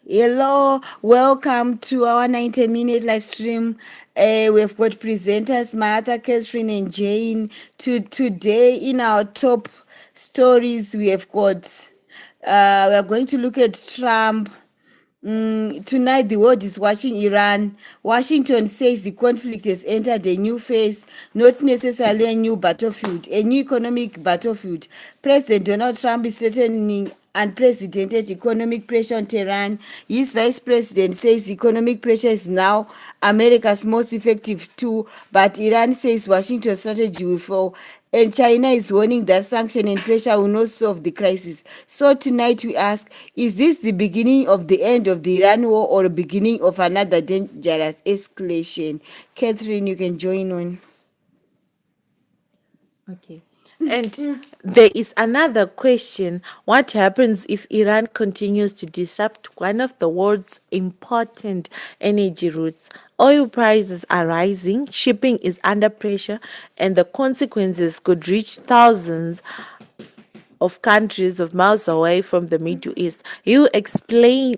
Hello, welcome to our 90-minute live stream. We've got presenters Martha, Catherine, and Jane. Today, in our top stories, we have got. We are going to look at Trump. Tonight, the world is watching Iran. Washington says the conflict has entered a new phase, not necessarily a new battlefield, a new economic battlefield. President Donald Trump is threatening unprecedented economic pressure on Tehran. His vice president says economic pressure is now America's most effective tool, but Iran says Washington's strategy will fall. And China is warning that sanction and pressure will not solve the crisis. So tonight we ask, is this the beginning of the end of the Iran war or beginning of another dangerous escalation? Catherine, you can join on. Okay. And there is another question. What happens if Iran continues to disrupt one of the world's important energy routes? Oil prices are rising, shipping is under pressure, and the consequences could reach thousands of countries of miles away from the Middle East. We will explain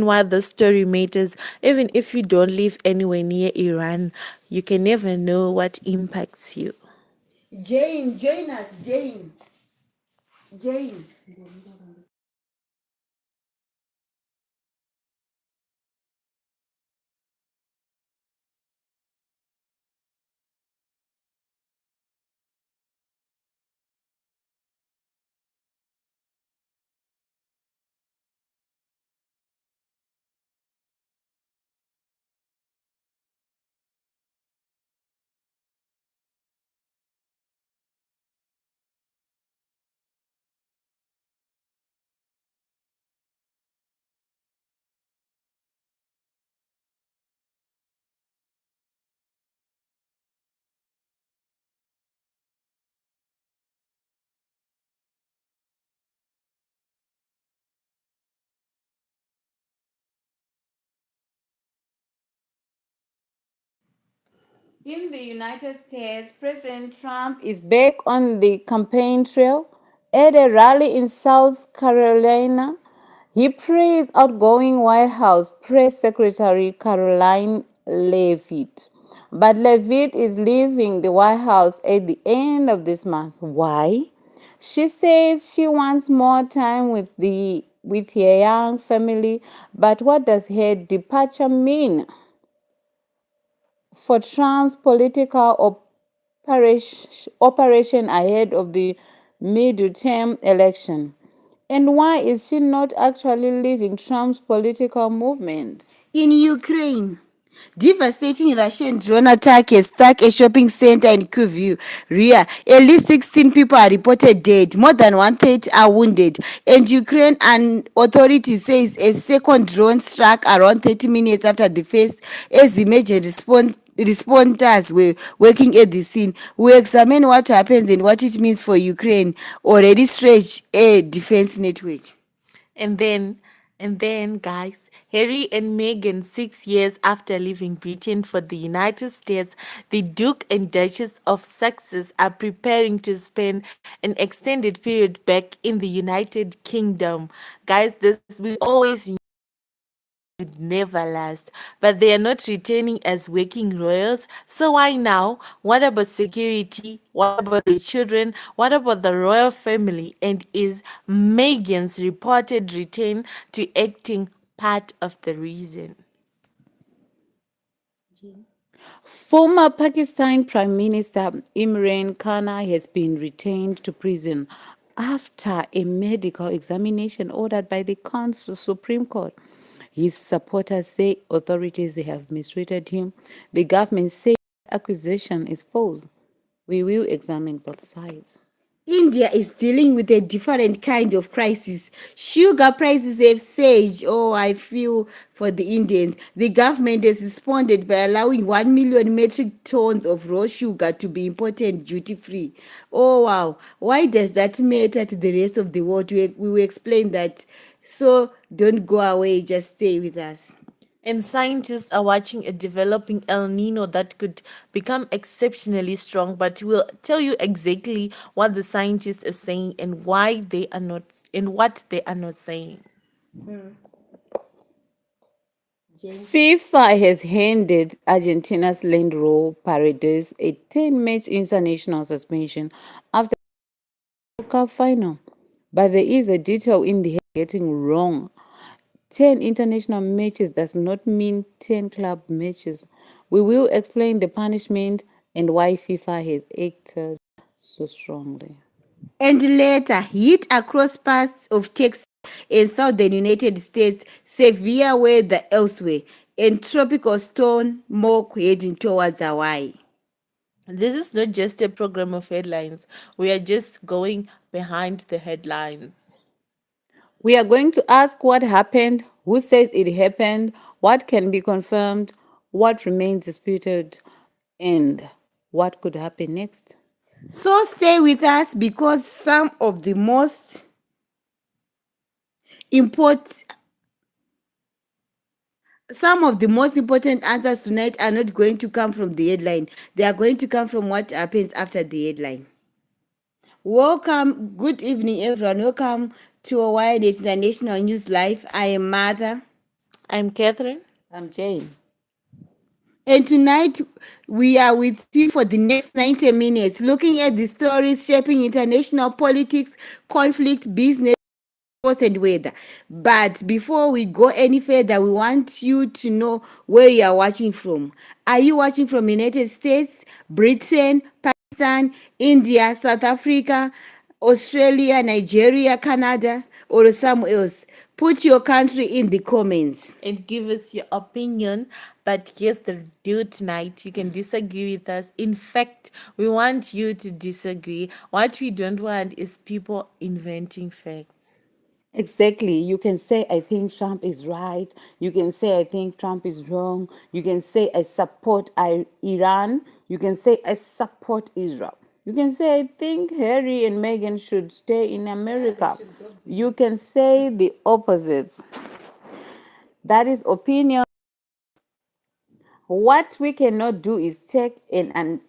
why the story matters. Even if you don't live anywhere near Iran, you can never know what impacts you. Jane, join us, Jane. Jane. In the United States, President Trump is back on the campaign trail. At a rally in South Carolina, he praised outgoing White House Press Secretary Karoline Leavitt. But Leavitt is leaving the White House at the end of this month. Why? She says she wants more time with her young family. But what does her departure mean for Trump's political operation ahead of the midterm election? And why is she not actually leaving Trump's political movement? In Ukraine, devastating Russian drone attack has struck a shopping center in Kryvyi Rih. At least 16 people are reported dead. More than 130 are wounded. And Ukraine and authorities says a second drone struck around 30 minutes after the first, as the major responders were working at the scene. We examine what happens and what it means for Ukraine, already stretched a defense network. And then, guys, Harry and Meghan, 6 years after leaving Britain for the United States, the Duke and Duchess of Sussex are preparing to spend an extended period back in the United Kingdom. Guys, this we always would never last, but they are not returning as working royals. So why now? What about security? What about the children? What about the royal family? And is Meghan's reported return to acting part of the reason? Former Pakistan Prime Minister Imran Khan has been retained to prison after a medical examination ordered by the country's Supreme Court. His supporters say authorities have mistreated him. The government says the accusation is false. We will examine both sides. India is dealing with a different kind of crisis. Sugar prices have surged. Oh, I feel for the Indians. The government has responded by allowing 1 million metric tons of raw sugar to be imported duty-free. Oh, wow. Why does that matter to the rest of the world? We will explain that. So don't go away. Just stay with us. And scientists are watching a developing El Nino that could become exceptionally strong, but we'll tell you exactly what the scientists are saying and why they are not and what they are not saying. FIFA has handed Argentina's Leandro Paredes a 10-match international suspension after the World Cup final. But there is a detail in the getting wrong. 10 international matches does not mean 10 club matches. We will explain the punishment and why FIFA has acted so strongly. And later hit across parts of Texas and southern United States, severe weather elsewhere, and tropical storm smoke heading towards Hawaii. This is not just a program of headlines. We are just going behind the headlines. We are going to ask what happened, who says it happened, what can be confirmed, what remains disputed, and what could happen next. So stay with us because important some of the most important answers tonight are not going to come from the headline. They are going to come from what happens after the headline. Welcome, good evening, everyone. Welcome to our Wirenet International News Live. I am Martha. I'm Catherine. I'm Jane. And tonight we are with you for the next 90 minutes, looking at the stories shaping international politics, conflict, business, and weather. But before we go any further, we want you to know where you are watching from. Are you watching from United States, Britain, Pakistan, India, South Africa, Australia, Nigeria, Canada, or somewhere else? Put your country in the comments. And give us your opinion. But here's the deal tonight. You can disagree with us. In fact, we want you to disagree. What we don't want is people inventing facts. Exactly. You can say, I think Trump is right. You can say, I think Trump is wrong. You can say, I support Iran. You can say, I support Israel. You can say, I think Harry and Meghan should stay in America. You can say the opposites. That is opinion. What we cannot do is take an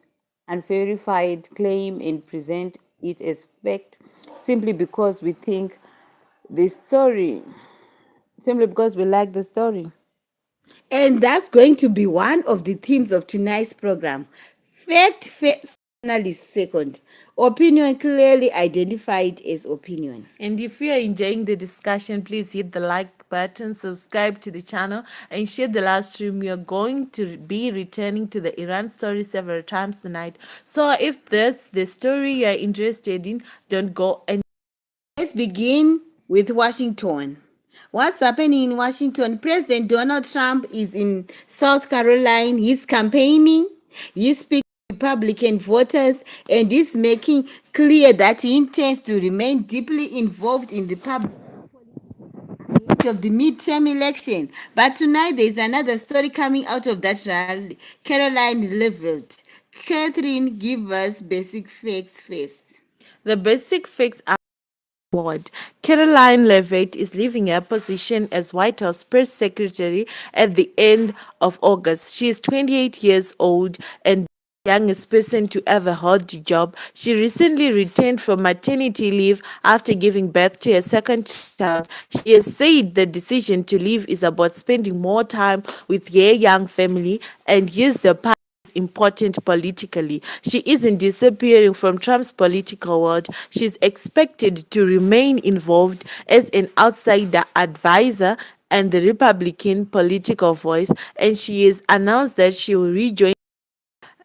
unverified claim and present it as fact simply because we think the story, simply because we like the story. And that's going to be one of the themes of tonight's program. Fact first, analysis second. Opinion clearly identified as opinion. And if you are enjoying the discussion, please hit the like button, subscribe to the channel, and share the live stream. We are going to be returning to the Iran story several times tonight. So if that's the story you are interested in, don't go and Let's begin with Washington. What's happening in Washington? President Donald Trump is in South Carolina. He's campaigning. He's speaking to Republican voters and he's making clear that he intends to remain deeply involved in Republican of the midterm election. But tonight there is another story coming out of that rally. Caroline Leavitt. Catherine, give us basic facts first. the basic facts are board. Karoline Leavitt is leaving her position as White House press secretary at the end of August. She is 28 years old and the youngest person to ever hold the job. She recently returned from maternity leave after giving birth to a second child. She has said the decision to leave is about spending more time with her young family and use the important politically. She isn't disappearing from Trump's political world. She's expected to remain involved as an outsider advisor and the Republican political voice, and she has announced that she will rejoin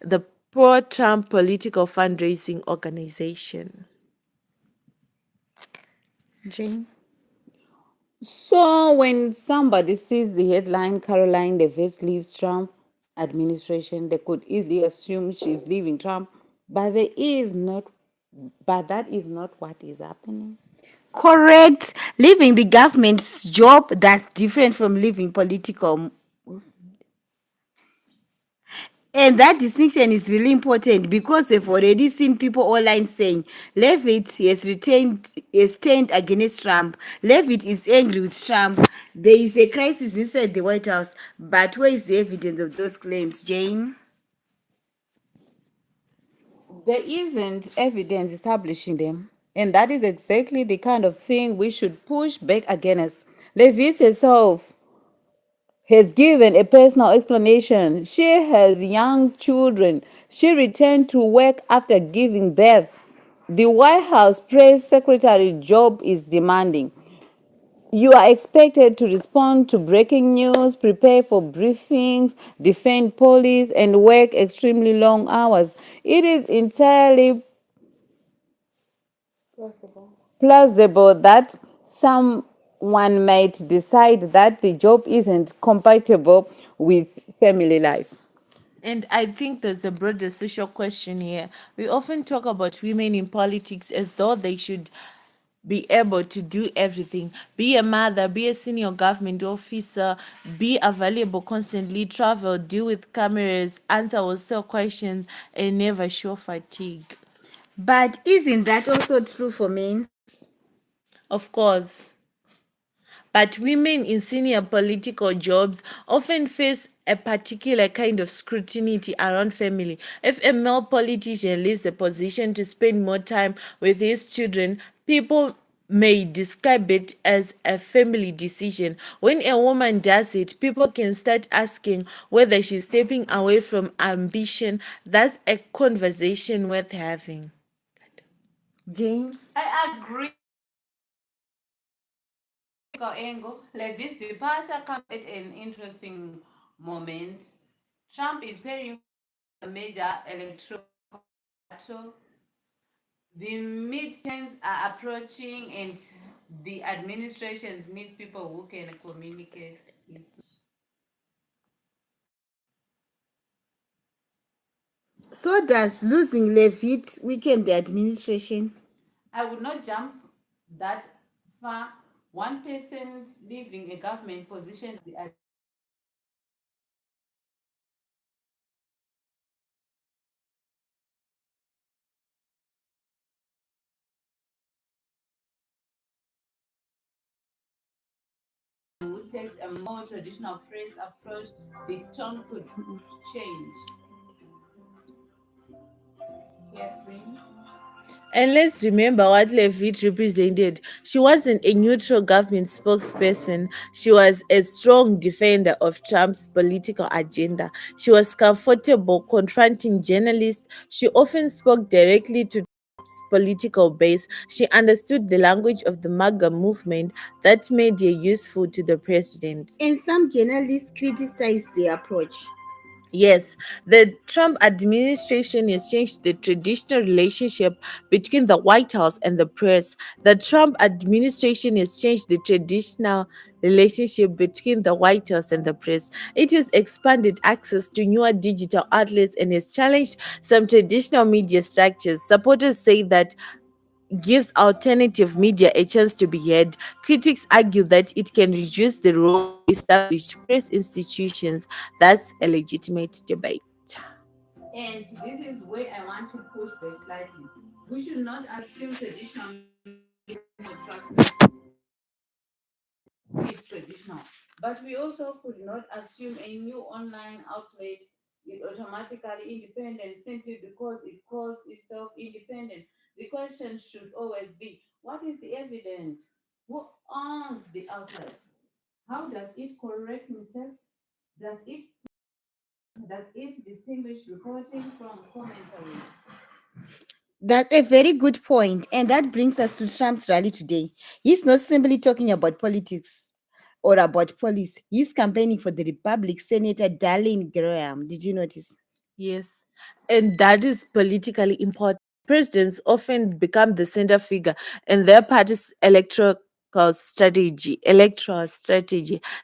the pro-Trump political fundraising organization. Jane? So when somebody sees the headline Caroline Leavitt leaves Trump administration, they could easily assume she's leaving Trump, but that is not what is happening. Correct. Leaving the government's job, that's different from leaving political. And that distinction is really important because we've already seen people online saying Leavitt has turned against Trump. Leavitt is angry with Trump. There is a crisis inside the White House. But where is the evidence of those claims, Jane? There isn't evidence establishing them. And that is exactly the kind of thing we should push back against. Leavitt herself has given a personal explanation. She has young children. She returned to work after giving birth. The White House press secretary job is demanding. You are expected to respond to breaking news, prepare for briefings, defend police, and work extremely long hours. It is entirely plausible that someone might decide that the job isn't compatible with family life. And I think there's a broader social question here. We often talk about women in politics as though they should be able to do everything, be a mother, be a senior government officer, be available constantly, travel, deal with cameras, answer or sell questions, and never show fatigue. But isn't that also true for men? Of course. But women in senior political jobs often face a particular kind of scrutiny around family. If a male politician leaves a position to spend more time with his children, people may describe it as a family decision. When a woman does it, people can start asking whether she's stepping away from ambition. That's a conversation worth having. Jane? I agree. Angle, Levi's departure comes at an interesting moment. Trump is preparing a major electoral battle. The midterms are approaching, and the administration needs people who can communicate. So does losing Leavitt weaken the administration? I would not jump that far. One person leaving a government position, the who takes a more traditional press approach, the tone could change. Catherine? And let's remember what Leavitt represented. She wasn't a neutral government spokesperson. She was a strong defender of Trump's political agenda. She was comfortable confronting journalists. She often spoke directly to Trump's political base. She understood the language of the MAGA movement that made her useful to the president. And some journalists criticize the approach. Yes, the Trump administration has changed the traditional relationship between the White House and the press. The Trump administration has changed the traditional relationship between the White House and the press. It has expanded access to newer digital outlets and has challenged some traditional media structures. Supporters say that gives alternative media a chance to be heard. Critics argue that it can reduce the role of established press institutions. That's a legitimate debate. And this is where I want to push back slightly. We should not assume traditional media trust is traditional, but we also could not assume a new online outlet is automatically independent simply because it calls itself independent. The question should always be, what is the evidence? Who owns the outlet? How does it correct mistakes? Does it distinguish reporting from commentary? That's a very good point, and that brings us to Trump's rally today. He's not simply talking about politics or about police. He's campaigning for the Republic Senator Darlene Graham. Did you notice? Yes, and that is politically important. Presidents often become the center figure in their party's electoral strategy.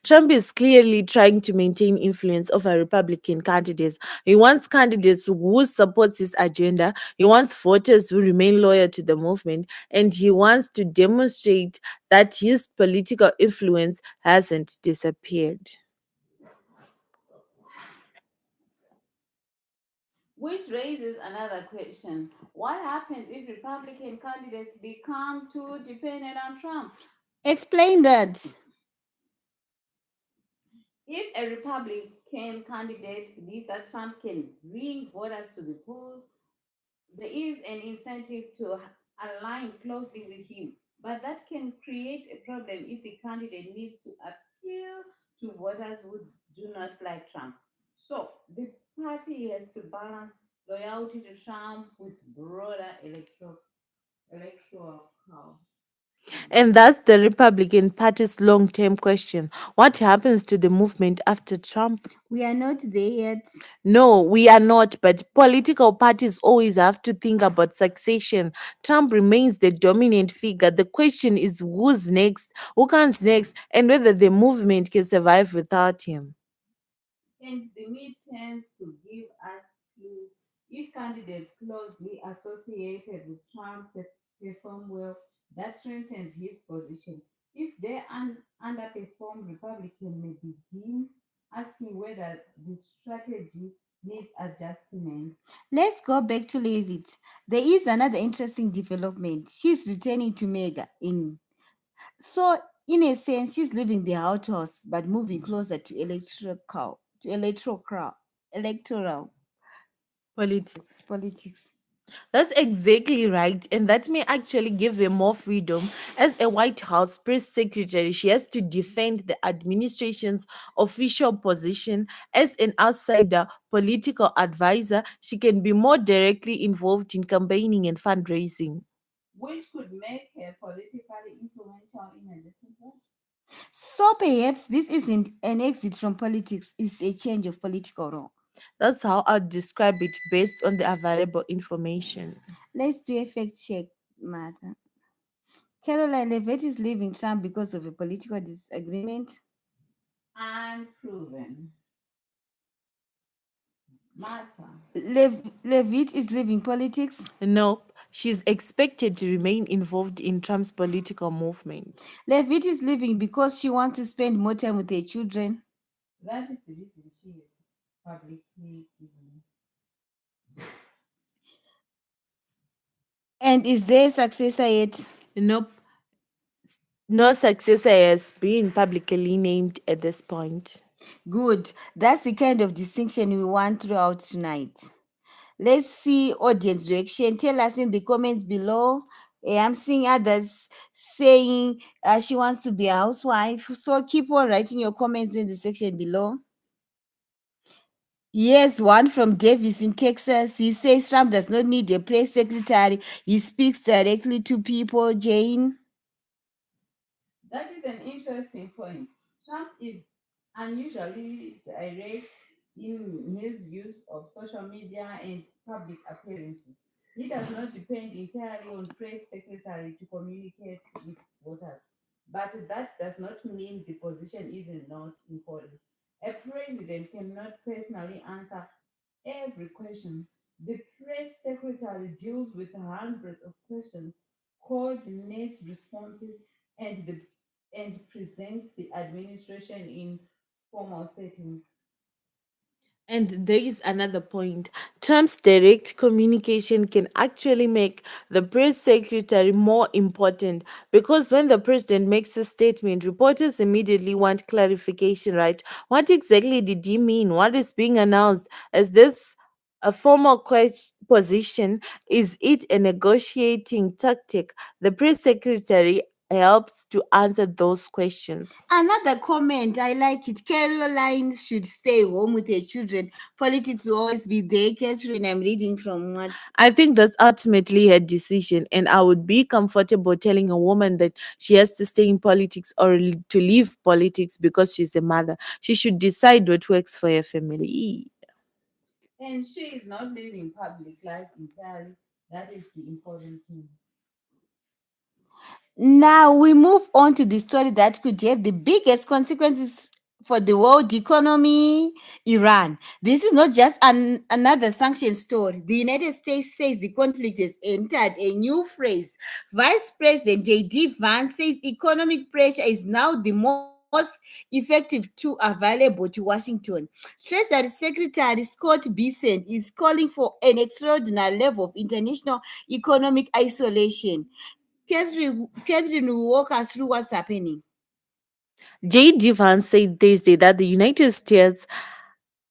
Trump is clearly trying to maintain influence over Republican candidates. He wants candidates who support his agenda. He wants voters who remain loyal to the movement, and he wants to demonstrate that his political influence hasn't disappeared. Which raises another question. What happens if Republican candidates become too dependent on Trump? Explain that. If a Republican candidate believes that Trump can bring voters to the polls, there is an incentive to align closely with him. But that can create a problem if the candidate needs to appeal to voters who do not like Trump. So the party has to balance loyalty to Trump with broader electoral cause. And that's the Republican Party's long term question. What happens to the movement after Trump? We are not there yet. No, we are not, but political parties always have to think about succession. Trump remains the dominant figure. The question is who's next, who comes next, and whether the movement can survive without him. And the midterms could give us clues. If candidates closely associated with Trump perform well, that strengthens his position. If they underperform, Republican may begin asking whether the strategy needs adjustments. Let's go back to Leavitt. There is another interesting development. She's returning to Mega in so in a sense she's leaving the outhouse but moving closer to electoral Politics. politics. That's exactly right, and that may actually give her more freedom. As a White House press secretary, she has to defend the administration's official position. As an outsider political advisor, she can be more directly involved in campaigning and fundraising. Which could make her politically influential in a different way. So perhaps this isn't an exit from politics, it's a change of political role. That's how I'd describe it based on the available information. Let's do a fact check, Martha. Caroline Leavitt is leaving Trump because of a political disagreement. Unproven. Martha. Leavitt is leaving politics. Nope, she's expected to remain involved in Trump's political movement. Leavitt is leaving because she wants to spend more time with her children. That is the reason she is publicly given. And is there a successor yet? Nope, no successor has been publicly named at this point. Good. That's the kind of distinction we want throughout tonight. Let's see audience reaction. Tell us in the comments below. I'm seeing others saying she wants to be a housewife. So keep on writing your comments in the section below. Yes, one from Davis in Texas. He says Trump does not need a press secretary. He speaks directly to people. Jane. That is an interesting point. Trump is unusually direct in his use of social media and public appearances. He does not depend entirely on press secretary to communicate with voters. But that does not mean the position is not important. A president cannot personally answer every question. The press secretary deals with hundreds of questions, coordinates responses, and presents the administration in formal settings. And there is another point. Trump's direct communication can actually make the press secretary more important because when the president makes a statement, reporters immediately want clarification, right? What exactly did he mean? What is being announced? Is this a formal position? Is it a negotiating tactic? The press secretary helps to answer those questions. Another comment, I like it. Caroline should stay home with her children. Politics will always be there. Catherine, I'm reading from what? I think that's ultimately her decision, and I would be comfortable telling a woman that she has to stay in politics or to leave politics because she's a mother. She should decide what works for her family. And she is not living public life entirely. That is the important thing. Now we move on to the story that could have the biggest consequences for the world economy. Iran. This is not just another sanction story. The United States says the conflict has entered a new phase. Vice President J.D. Vance says economic pressure is now the most most effective tool available to Washington. Treasury Secretary Scott Bessent is calling for an extraordinary level of international economic isolation. Catherine will walk us through what's happening. J.D. Vance said Thursday that the United States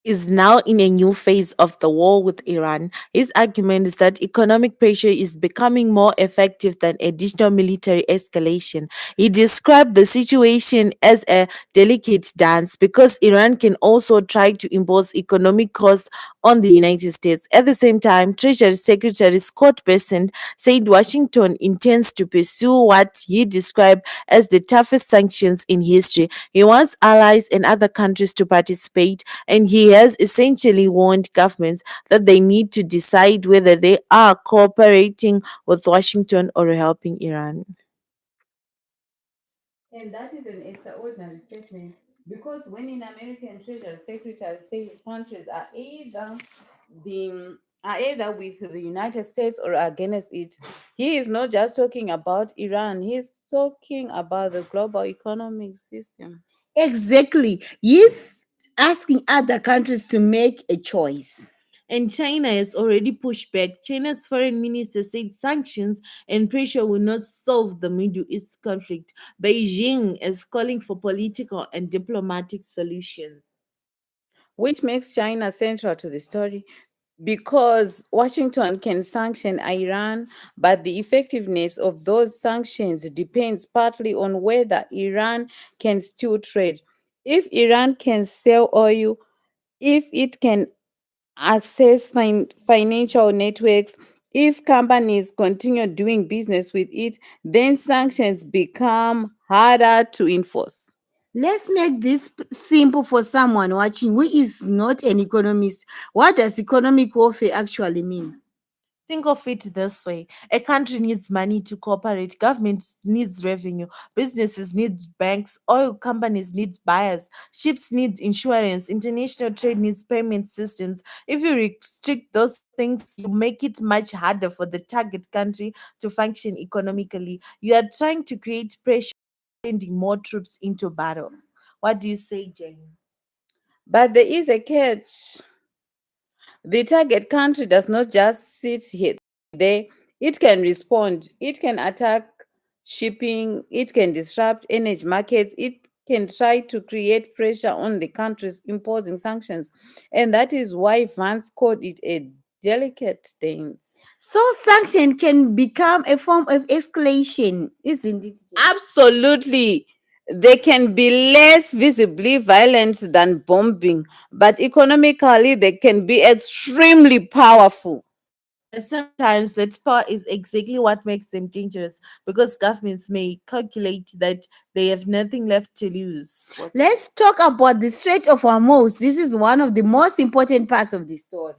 is now in a new phase of the war with Iran. His argument is that economic pressure is becoming more effective than additional military escalation. He described the situation as a delicate dance because Iran can also try to impose economic costs on the United States. At the same time, Treasury Secretary Scott Bessent said Washington intends to pursue what he described as the toughest sanctions in history. He wants allies and other countries to participate, and he has essentially warned governments that they need to decide whether they are cooperating with Washington or helping Iran. And that is an extraordinary statement because when an American Treasury Secretary says countries are either with the United States or against it, he is not just talking about Iran, he is talking about the global economic system. Exactly. He's asking other countries to make a choice. And China has already pushed back. China's foreign minister said sanctions and pressure will not solve the Middle East conflict. Beijing is calling for political and diplomatic solutions. Which makes China central to the story because Washington can sanction Iran, but the effectiveness of those sanctions depends partly on whether Iran can still trade. If Iran can sell oil, if it can access financial networks, if companies continue doing business with it, then sanctions become harder to enforce. Let's make this simple for someone watching who is not an economist. What does economic warfare actually mean? Think of it this way. A country needs money to cooperate, government needs revenue, businesses need banks, oil companies need buyers, ships need insurance, international trade needs payment systems. If you restrict those things, you make it much harder for the target country to function economically. You are trying to create pressure, sending more troops into battle. What do you say, Jane? But there is a catch. The target country does not just sit here there. It can respond. It can attack shipping. It can disrupt energy markets. It can try to create pressure on the countries imposing sanctions. And that is why Vance called it a delicate dance. So sanction can become a form of escalation, isn't it, Jane? Absolutely. They can be less visibly violent than bombing, but economically, they can be extremely powerful. And sometimes that power is exactly what makes them dangerous because governments may calculate that they have nothing left to lose. Let's talk about the Strait of Hormuz. This is one of the most important parts of the story.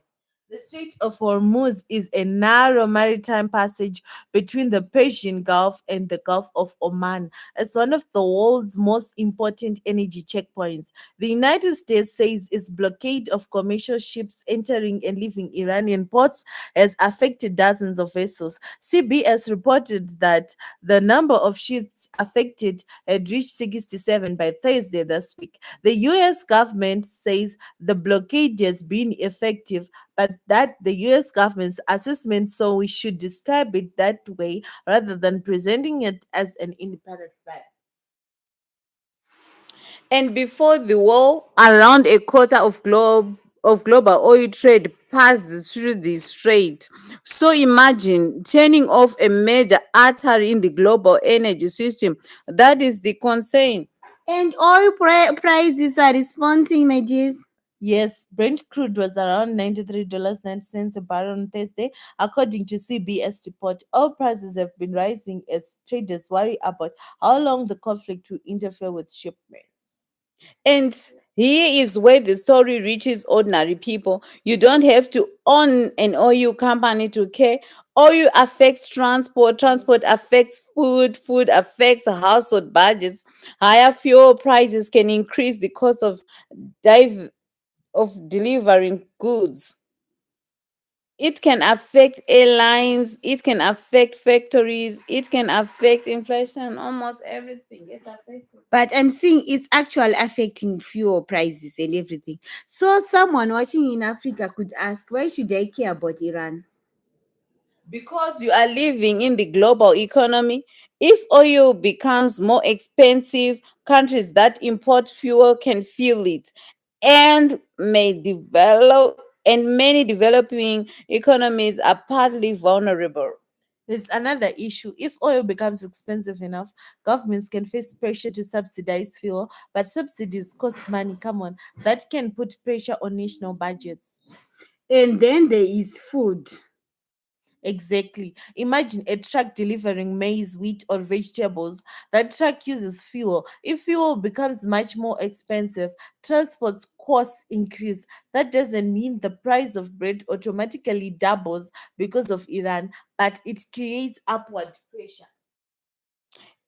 The Strait of Hormuz is a narrow maritime passage between the Persian Gulf and the Gulf of Oman. It's one of the world's most important energy checkpoints. The United States says its blockade of commercial ships entering and leaving Iranian ports has affected dozens of vessels. CBS reported that the number of ships affected had reached 67 by Thursday this week. The US government says the blockade has been effective, but that the US government's assessment, so we should describe it that way rather than presenting it as an independent fact. And before the war, around a quarter of global oil trade passed through the strait. So imagine turning off a major artery in the global energy system. That is the concern. And oil prices are responding, my dears. Yes, Brent crude was around $93.90 a barrel on Thursday, according to CBS report. Oil prices have been rising as traders worry about how long the conflict will interfere with shipment. And here is where the story reaches ordinary people. You don't have to own an oil company to care. Oil affects transport, transport affects food, food affects household budgets. Higher fuel prices can increase the cost of delivering goods. It can affect airlines, it can affect factories, it can affect inflation, almost everything. It's affected. But I'm seeing it's actually affecting fuel prices and everything. So someone watching in Africa could ask, why should I care about Iran? Because you are living in the global economy. If oil becomes more expensive, countries that import fuel can feel it, and many developing economies are partly vulnerable. There's another issue. If oil becomes expensive enough, governments can face pressure to subsidize fuel, but subsidies cost money. Come on, that can put pressure on national budgets. And then there is food. Exactly. Imagine a truck delivering maize, wheat, or vegetables. That truck uses fuel. If fuel becomes much more expensive, transport costs increase. That doesn't mean the price of bread automatically doubles because of Iran, but it creates upward pressure.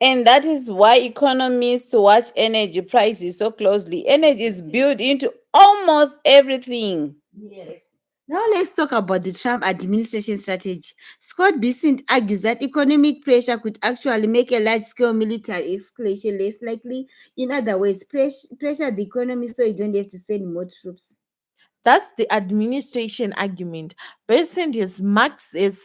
And that is why economists watch energy prices so closely. Energy is built into almost everything. Yes. Now let's talk about the Trump administration strategy. Scott Bessent argues that economic pressure could actually make a large-scale military escalation less likely. In other words, pressure the economy so you don't have to send more troops. That's the administration argument. President has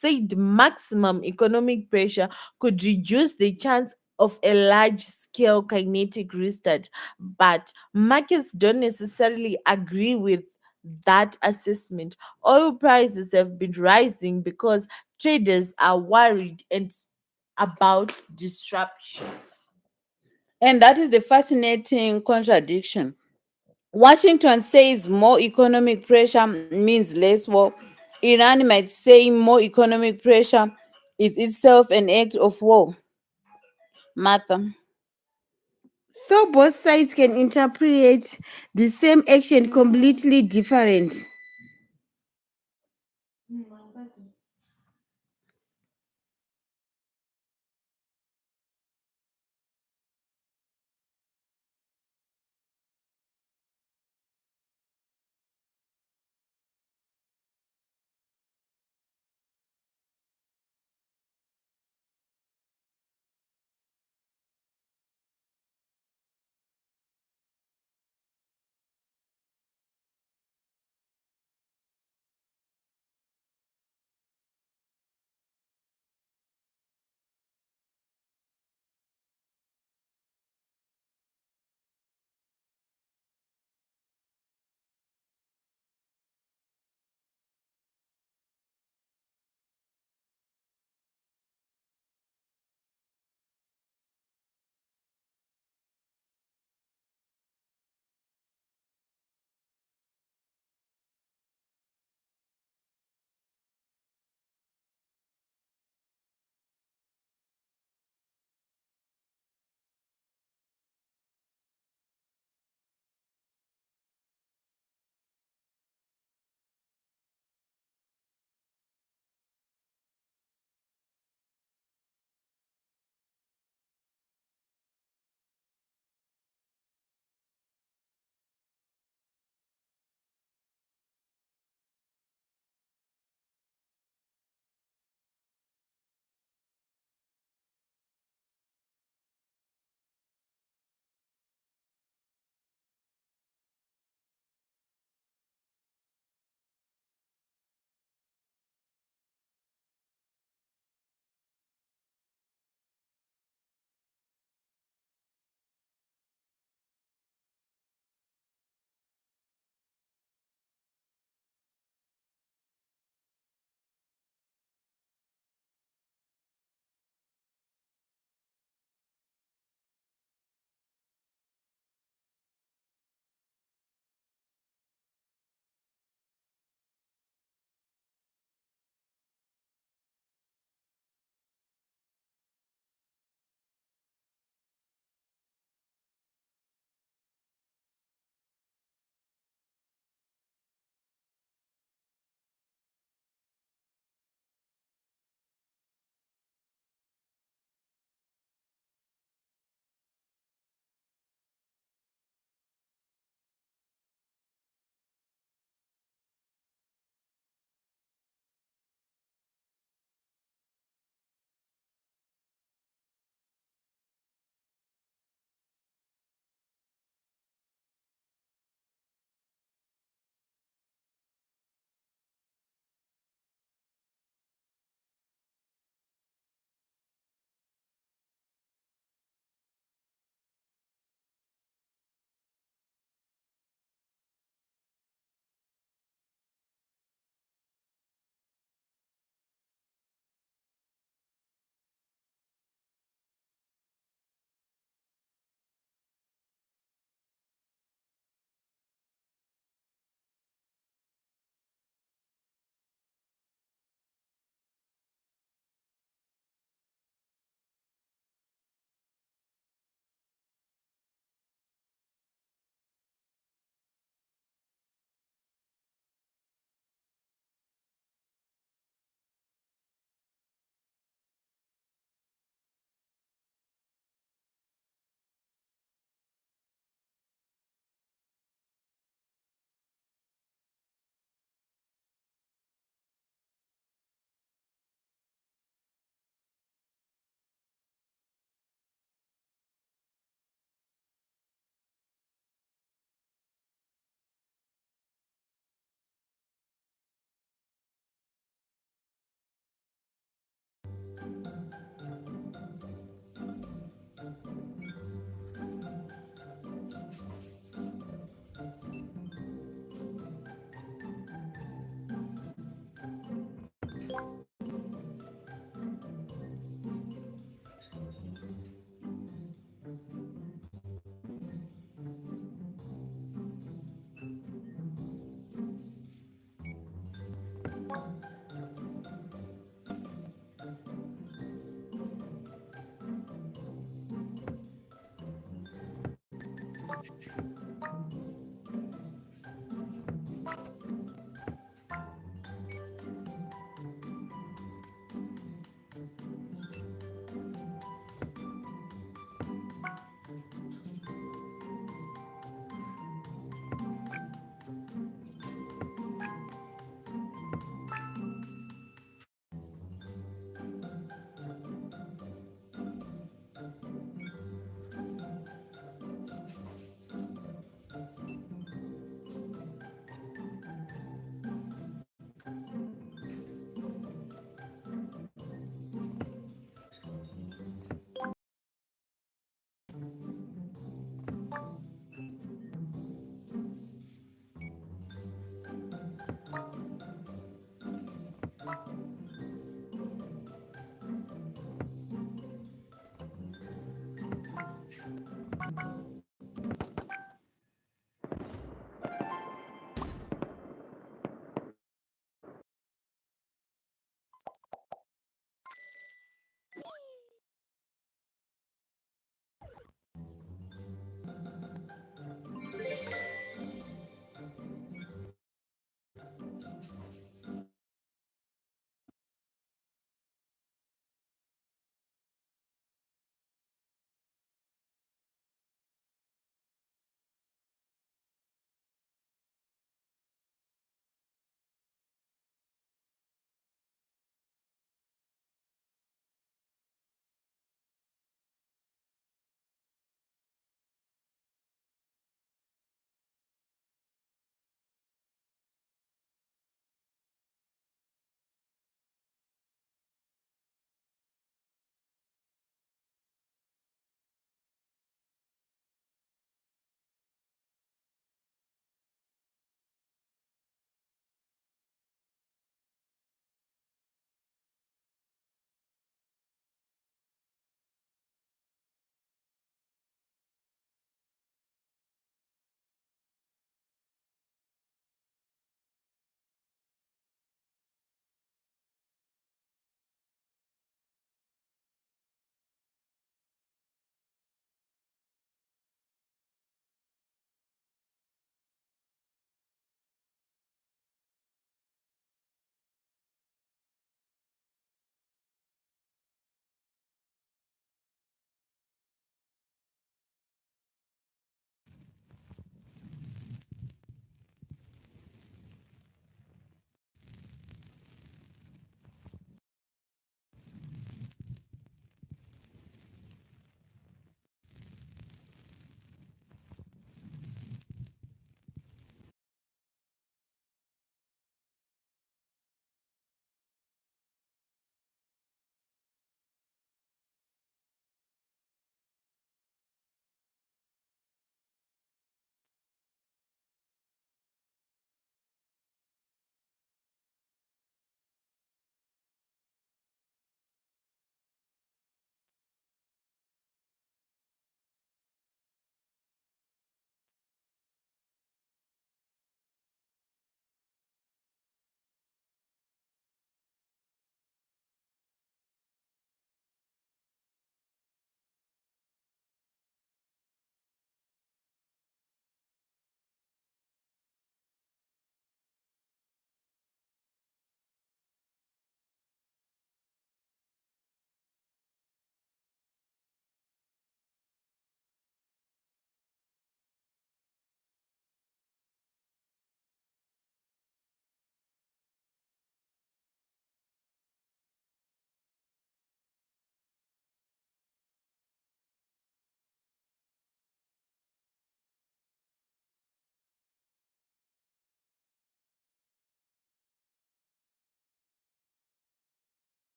said maximum economic pressure could reduce the chance of a large scale kinetic restart, but markets don't necessarily agree with that assessment. Oil prices have been rising because traders are worried about disruption. And that is the fascinating contradiction. Washington says more economic pressure means less war. Iran might say more economic pressure is itself an act of war. Martha. So both sides can interpret the same action completely different.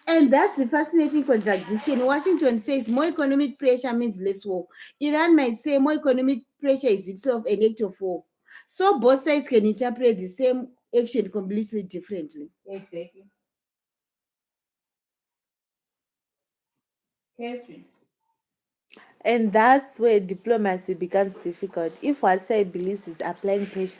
And that's the fascinating contradiction. Washington says more economic pressure means less war. Iran might say more economic pressure is itself an act of war. So both sides can interpret the same action completely differently. Exactly. Catherine. And that's where diplomacy becomes difficult. If one side believes is applying pressure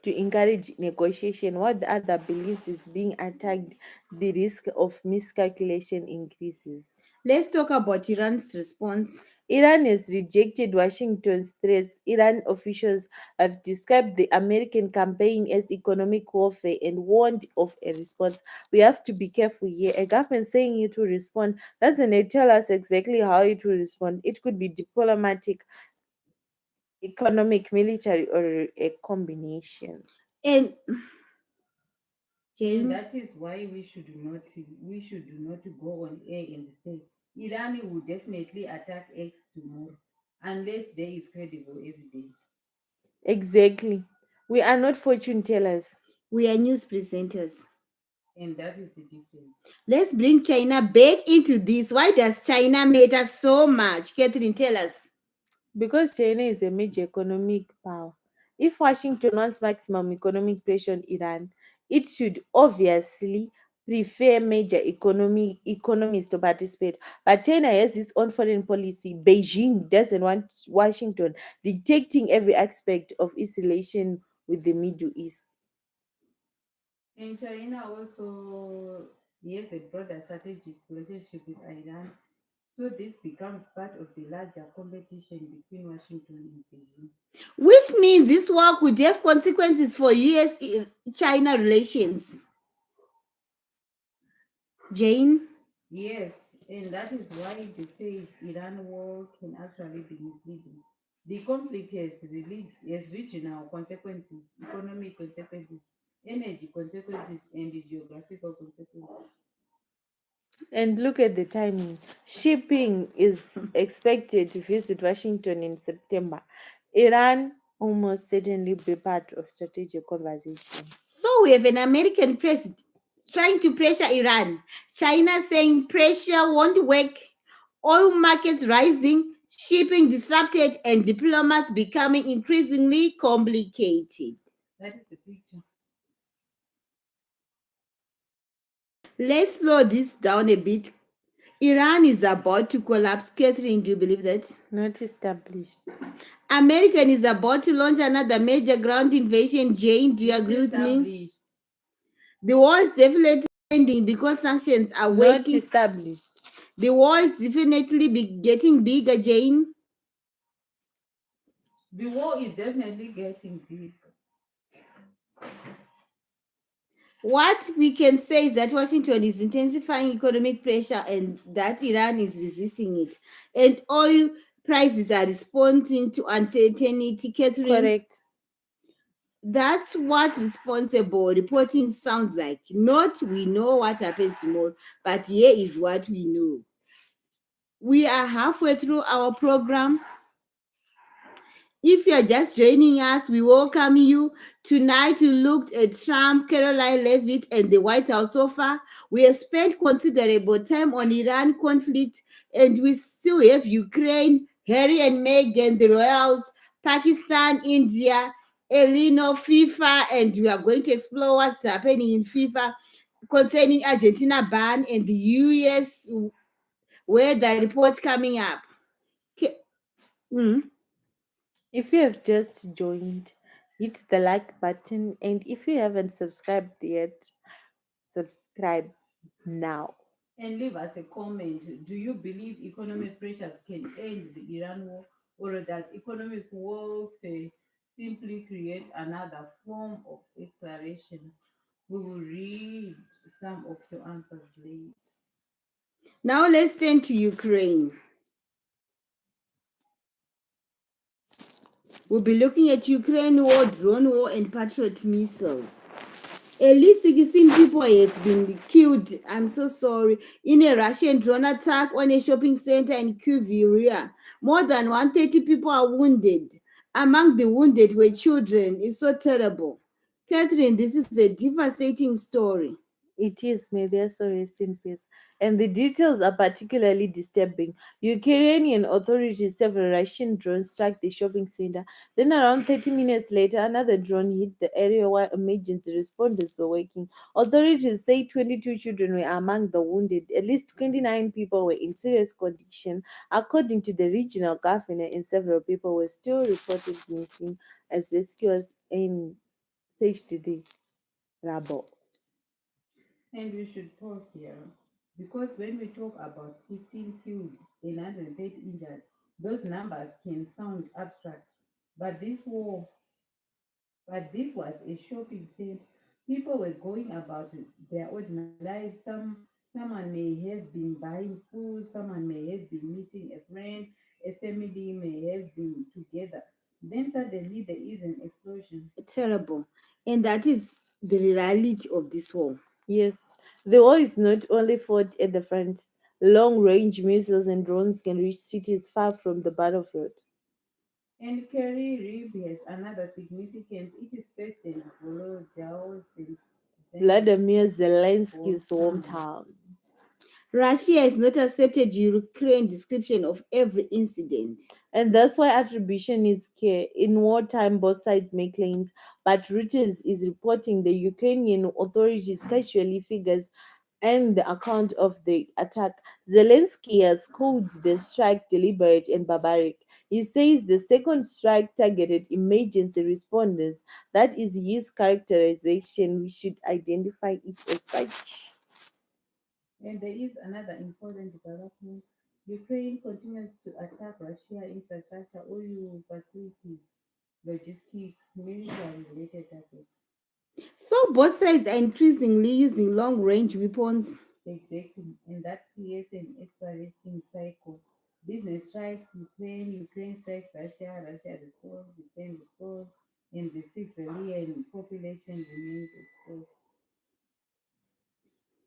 to encourage negotiation, what the other believes is being attacked, the risk of miscalculation increases. Let's talk about Iran's response. Iran has rejected Washington's threats. Iran officials have described the American campaign as economic warfare and warned of a response. We have to be careful here. A government saying it will respond doesn't it tell us exactly how it will respond. It could be diplomatic, economic, military, or a combination. And And Jane, that is why we should not go on air and say Iran will definitely attack X tomorrow unless there is credible evidence. Exactly. We are not fortune tellers. we are news presenters. And that is the difference. Let's bring China back into this. Why does China matter so much? Catherine, tell us. Because China is a major economic power. If Washington wants maximum economic pressure on Iran, it should obviously prefer major economies to participate. But China has its own foreign policy. Beijing doesn't want Washington dictating every aspect of its relation with the Middle East. And China also has a broader strategic relationship with Iran. So this becomes part of the larger competition between Washington and Beijing. Which means this war could have consequences for US China relations. Jane? Yes, and that is why the phase Iran war can actually be misleading. The conflict has regional consequences, economic consequences, energy consequences, and geographical consequences. And look at the timing. Shipping is expected to visit Washington in September. Iran almost certainly be part of strategic conversation. So we have an American president trying to pressure Iran. China saying pressure won't work. Oil markets rising, shipping disrupted, and diplomats becoming increasingly complicated. That is the picture. Let's slow this down a bit. Iran is about to collapse. Catherine, do you believe that? Not established. America is about to launch another major ground invasion. Jane, do you agree with me? Established. The war is definitely ending because sanctions are Not working. established. The war is definitely getting bigger, Jane. The war is definitely getting big. What we can say is that Washington is intensifying economic pressure and that Iran is resisting it. And oil prices are responding to uncertainty. Catherine, Correct. that's what responsible reporting sounds like. Not we know what happens tomorrow, but here is what we know. We are halfway through our program. If you're just joining us, we welcome you. Tonight, we looked at Trump, Caroline, Leavitt, and the White House so far. We have spent considerable time on Iran conflict, and we still have Ukraine, Harry and Meghan, the royals, Pakistan, India, Elino, FIFA, and we are going to explore what's happening in FIFA concerning Argentina ban and the US weather report coming up. Mm. If you have just joined, hit the like button, and if you haven't subscribed yet, subscribe now. And leave us a comment. Do you believe economic pressures can end the Iran war, or does economic warfare simply create another form of acceleration? We will read some of your answers later. Now let's turn to Ukraine. We'll be looking at Ukraine war, drone war, and Patriot missiles. At least 16 people have been killed, I'm so sorry, in a Russian drone attack on a shopping center in Kryvyi Rih. More than 130 people are wounded. Among the wounded were children. It's so terrible. Catherine, this is a devastating story. It is, may their soul rest in peace. And the details are particularly disturbing. Ukrainian authorities say a Russian drone struck the shopping center. Then, around 30 minutes later, another drone hit the area while emergency responders were working. Authorities say 22 children were among the wounded. At least 29 people were in serious condition, according to the regional governor, and several people were still reported missing as rescuers in searched the rubble. And we should pause here because when we talk about 15 killed and 130 injured, those numbers can sound abstract. But this war, but this was a shopping center. People were going about their ordinary lives. Someone may have been buying food, someone may have been meeting a friend, a family may have been together. Then suddenly there is an explosion. Terrible. And that is the reality of this war. Yes, the war is not only fought at the front. Long range missiles and drones can reach cities far from the battlefield. And Kryvyi Rih has another significance. It is first and Volodya since December Vladimir Zelensky's hometown. hometown. Russia has not accepted Ukraine description of every incident. And that's why attribution is key. In wartime, both sides make claims, but Reuters is reporting the Ukrainian authorities casually figures and the account of the attack. Zelensky has called the strike deliberate and barbaric. He says the second strike targeted emergency responders. That is his characterization. We should identify it as such. And there is another important development. Ukraine continues to attack Russia infrastructure, oil facilities, logistics, military related targets. So both sides are increasingly using long range weapons. Exactly. And that creates an escalating cycle. Business strikes Ukraine, Ukraine strikes Russia, Russia responds, Ukraine responds, and the civilian population remains exposed.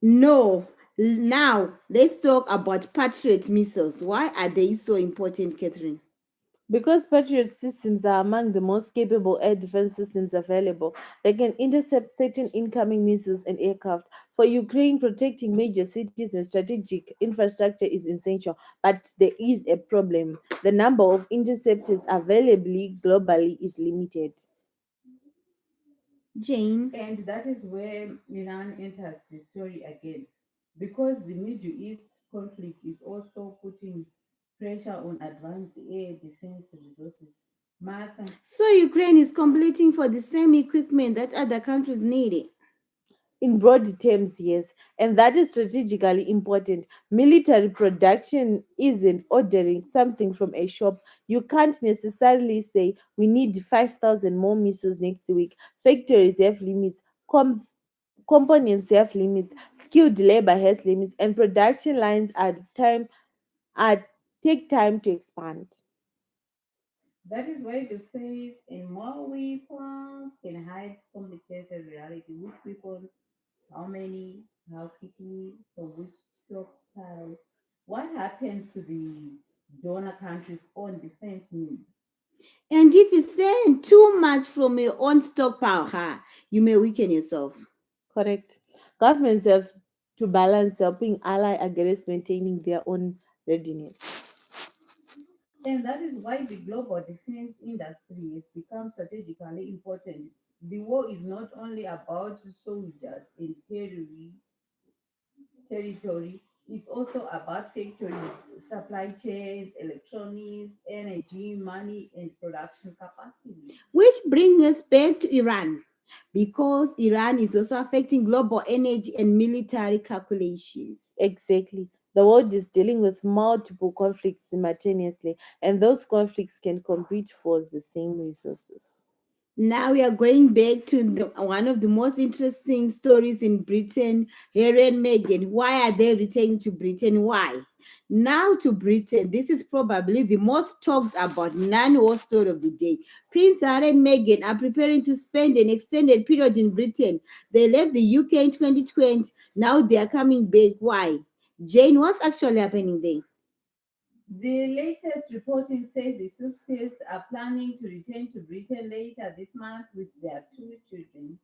No. Now, let's talk about Patriot missiles. Why are they so important, Catherine? Because Patriot systems are among the most capable air defense systems available, they can intercept certain incoming missiles and aircraft. For Ukraine, protecting major cities and strategic infrastructure is essential, but there is a problem. The number of interceptors available globally is limited. Jane. And that is where Iran enters the story again, because the Middle East conflict is also putting pressure on advanced air defense resources. Martha, So Ukraine is competing for the same equipment that other countries need. In broad terms, yes, and that is strategically important. Military production isn't ordering something from a shop. You can't necessarily say we need 5,000 more missiles next week. Factories have limits, components have limits, skilled labor has limits, and production lines are take time to expand. that is why the phrase "and more weapons" can hide complicated reality. Which weapons, how many, how quickly, for which stockpiles? What happens to the donor countries' own defense needs? And if you send too much from your own stockpile, you may weaken yourself. Correct. Governments have to balance helping ally against maintaining their own readiness. And that is why the global defense industry has become strategically important. The war is not only about soldiers and territory, it's also about factories, supply chains, electronics, energy, money, and production capacity. Which brings us back to Iran, because Iran is also affecting global energy and military calculations. Exactly. The world is dealing with multiple conflicts simultaneously, and those conflicts can compete for the same resources. Now we are going back to one of the most interesting stories in Britain, Harry and Meghan. Why are they returning to Britain? Why? Now to Britain. This is probably the most talked about non-war story of the day. Prince Harry and Meghan are preparing to spend an extended period in Britain. They left the UK in 2020. Now they are coming back. Why? Jane, what's actually happening there? The latest reporting said the Sussex are planning to return to Britain later this month with their two children.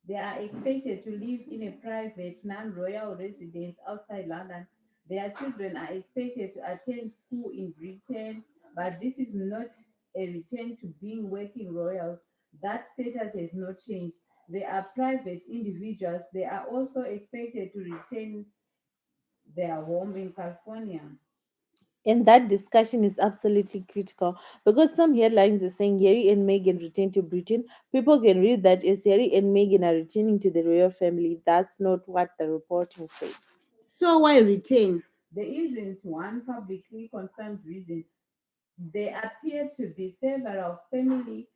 They are expected to live in a private, non royal residence outside London. Their children are expected to attend school in Britain, but this is not a return to being working royals. That status has not changed. They are private individuals. They are also expected to retain their home in California. And that discussion is absolutely critical because some headlines are saying Harry and Meghan return to Britain. People can read that as Harry and Meghan are returning to the royal family. That's not what the reporting says. So why retain? There isn't one publicly confirmed reason. There appear to be several family,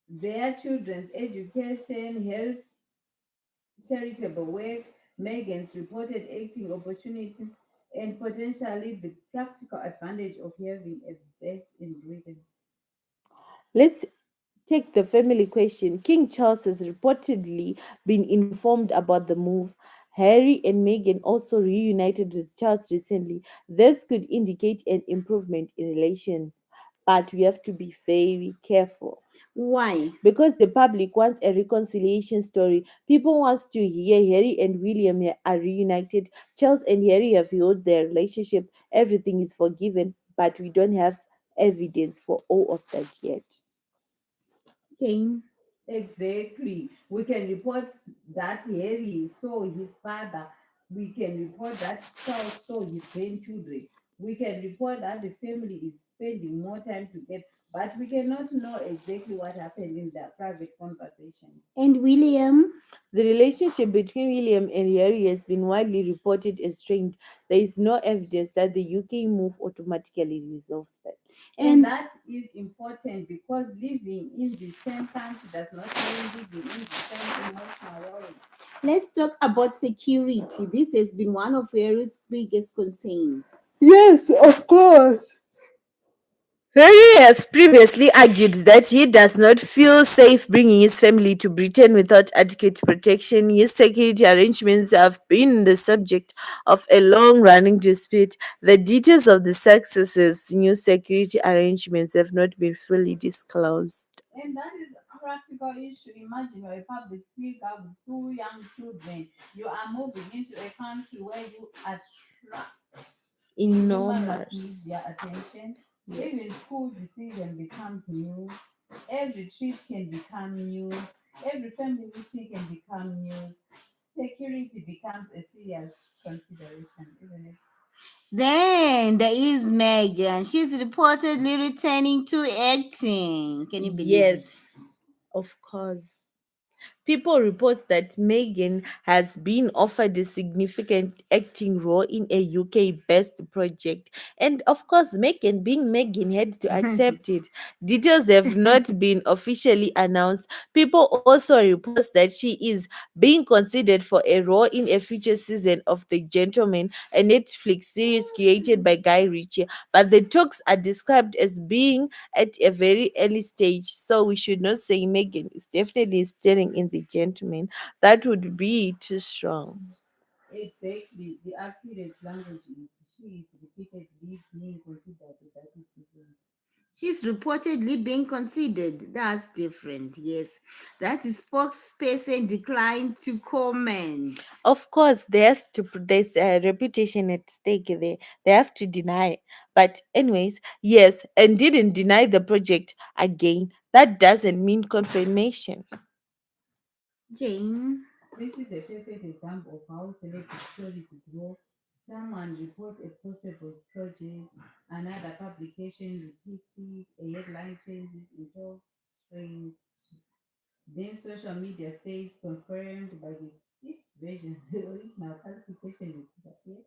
their children's education, health, charitable work, Meghan's reported acting opportunity, and potentially the practical advantage of having a base in Britain. Let's take the family question. King Charles has reportedly been informed about the move. Harry and Meghan also reunited with Charles recently. This could indicate an improvement in relations, but we have to be very careful Why? because the public wants a reconciliation story. People wants to hear Harry and William are reunited. Charles and Harry have healed their relationship. Everything is forgiven, but we don't have evidence for all of that yet. Jane. Exactly. We can report that Harry saw his father. We can report that Charles saw his grandchildren. We can report that the family is spending more time together, but we cannot know exactly what happened in their private conversations. And William? The relationship between William and Harry has been widely reported as strained. There is no evidence that the UK move automatically resolves that. And And that is important because living in the same country does not mean living in the same emotional world. let's talk about security. This has been one of Harry's biggest concerns. Yes, of course. Harry has previously argued that he does not feel safe bringing his family to Britain without adequate protection. His security arrangements have been the subject of a long running dispute. The details of the Sussex's new security arrangements have not been fully disclosed. And that is a practical issue. Imagine you're a public figure with two young children. You are moving into a country where you attract numerous Enormous. media attention. Even Yes. school decision becomes news. Every trip can become news. Every family meeting can become news. Security becomes a serious consideration, isn't it? Then there is Megan. She's reportedly returning to acting. Can you believe it? Yes, of course. People report that Meghan has been offered a significant acting role in a UK-based project. And of course, Meghan, being Meghan, had to accept it. Details have not been officially announced. People also report that she is being considered for a role in a future season of The Gentleman, a Netflix series created by Guy Ritchie. But the talks are described as being at a very early stage, so we should not say Megan is definitely staring in the gentleman. That would be too strong. Exactly. The accurate language is she is repeatedly being considered. That is different. She's reportedly being considered. That's different. Yes. That is spokesperson declined to comment. Of course, there's a reputation at stake there. They have to deny. But anyways, yes, and didn't deny the project again. That doesn't mean confirmation. Jane. This is a perfect example of how celebrity stories grow. Someone reports a possible project, another publication repeats it, a headline changes into string. Then social media says confirmed by the fifth version. The original publication is disappeared.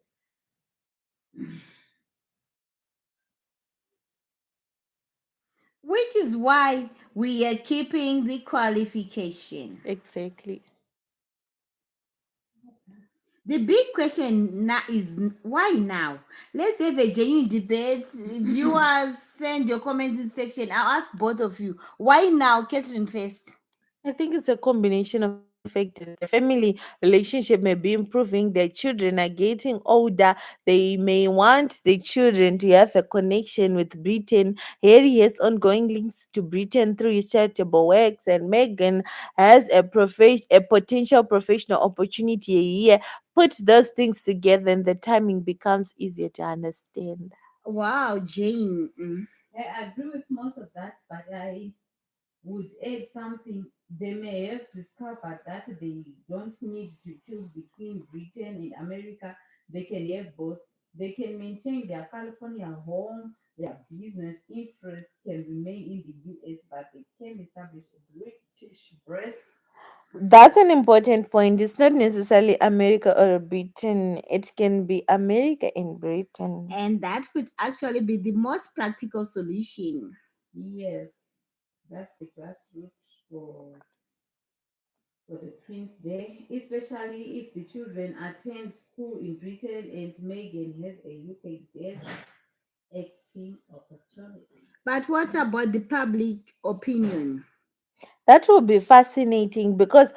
Which is why we are keeping the qualification. Exactly. The big question now is why now? Let's have a genuine debate. Viewers, send your comments in section. I'll ask both of you. Why now? Catherine first. I think it's a combination of two factors. The family relationship may be improving, their children are getting older, they may want the children to have a connection with Britain. Harry has ongoing links to Britain through his charitable works, and Meghan has a potential professional opportunity here. Put those things together, and the timing becomes easier to understand. Wow, Jane. I agree with most of that, but I would add something. They may have discovered that they don't need to choose between Britain and America. They can have both. They can maintain their California home, their business interests can remain in the US, but they can establish a British breast. That's an important point. It's not necessarily America or Britain. It can be America and Britain. And that could actually be the most practical solution. Yes, that's the grassroots for the prince there, especially if the children attend school in Britain and Meghan has a UK based acting opportunity. But what about the public opinion? That will be fascinating because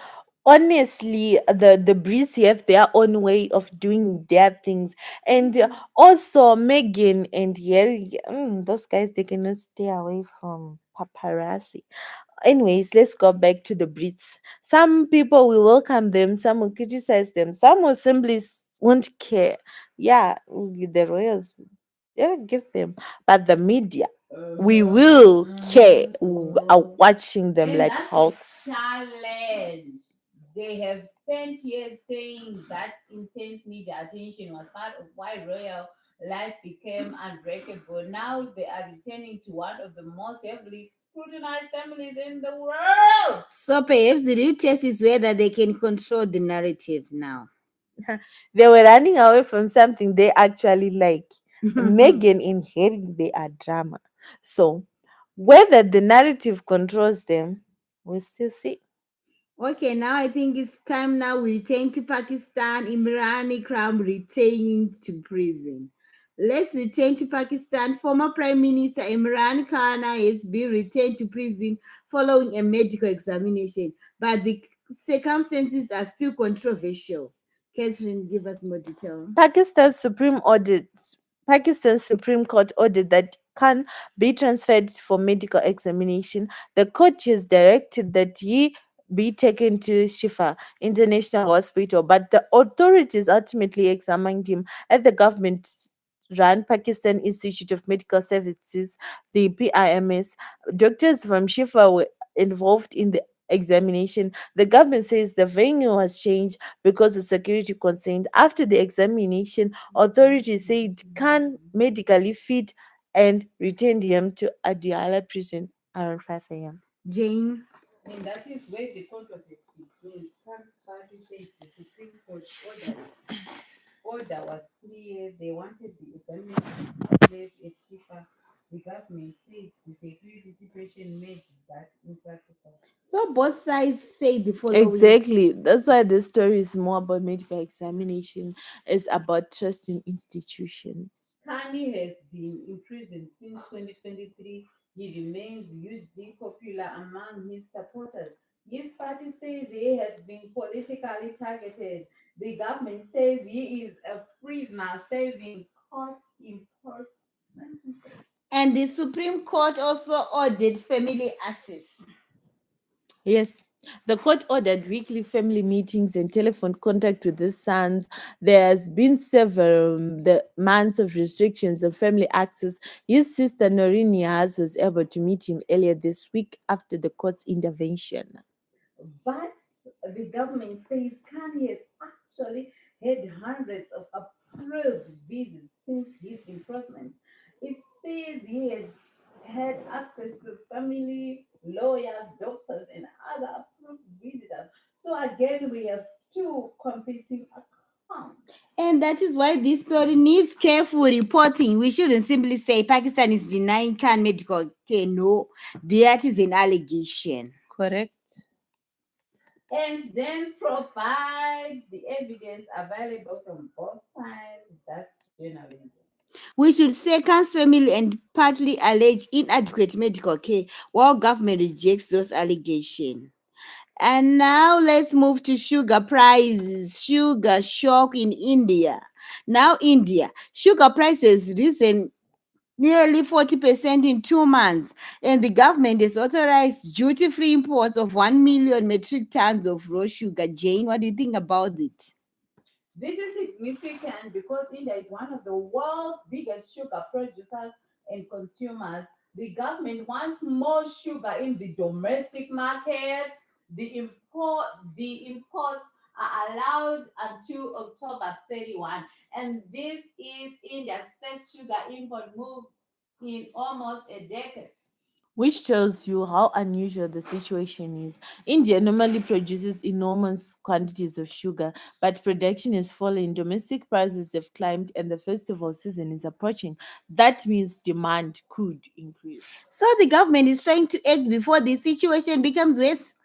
honestly, the Brits have their own way of doing their things, and also Megan and Harry, those guys they cannot stay away from paparazzi. Anyways, let's go back to the Brits. Some people will welcome them, some will criticize them, some will simply won't care. Yeah, the royals, yeah, give them, but the media, we will care. We are watching them And like that's the hawks. challenge. They have spent years saying that intense media attention was part of why royal life became unbreakable. Now they are returning to one of the most heavily scrutinized families in the world. So perhaps the real test is whether they can control the narrative now. They were running away from something they actually like. Megan and Harry, they are drama. So, whether the narrative controls them, we'll still see. Okay, now I think it's time now we return to Pakistan. Imran Khan retained to prison. Let's return to Pakistan. Former Prime Minister Imran Khan has been returned to prison following a medical examination, but the circumstances are still controversial. Catherine, give us more detail. Pakistan's Supreme Court ordered that Khan be transferred for medical examination. The court has directed that he be taken to Shifa International Hospital, but the authorities ultimately examined him at the government run Pakistan Institute of Medical Services, the PIMS. Doctors from Shifa were involved in the examination. The government says the venue was changed because of security concerns. After the examination, authorities said Khan medically fit and returned him to Adiala prison around 5 a.m. Jane. And that is where the controversy begins. Khan's party says the Supreme Court order was clear. They wanted the examination place at Shifa. The government says the security situation made that impractical. So both sides say the following. Exactly. That's why this story is more about medical examination. It's about trust in institutions. Kanye has been in prison since 2023. He remains hugely popular among his supporters. His party says he has been politically targeted. The government says he is a prisoner serving court imports. And the Supreme Court also ordered family access. Yes. The court ordered weekly family meetings and telephone contact with his sons. There has been several the months of restrictions of family access. His sister Noreen Niaz was able to meet him earlier this week after the court's intervention. But the government says Kanye has actually had hundreds of approved visits since his imprisonment. It says he has had access to family, lawyers, doctors, and other approved visitors. So again, we have two competing accounts. And that is why this story needs careful reporting. We shouldn't simply say Pakistan is denying Khan medical care. No, that is an allegation. Correct. And then provide the evidence available from both sides. That's journalism. We should say Khan's family and partly allege inadequate medical care while government rejects those allegations. And now let's move to sugar prices. Sugar shock in India. Now, India, sugar prices risen nearly 40% in 2 months, and the government has authorized duty free imports of 1 million metric tons of raw sugar. Jane, what do you think about it? This is significant because India is one of the world's biggest sugar producers and consumers. The government wants more sugar in the domestic market. The import the imports are allowed until October 31, and this is India's first sugar import move in almost a decade. Which shows you how unusual the situation is. India normally produces enormous quantities of sugar, but production is falling, domestic prices have climbed, and the festival season is approaching. That means demand could increase. So the government is trying to act before the situation becomes worse.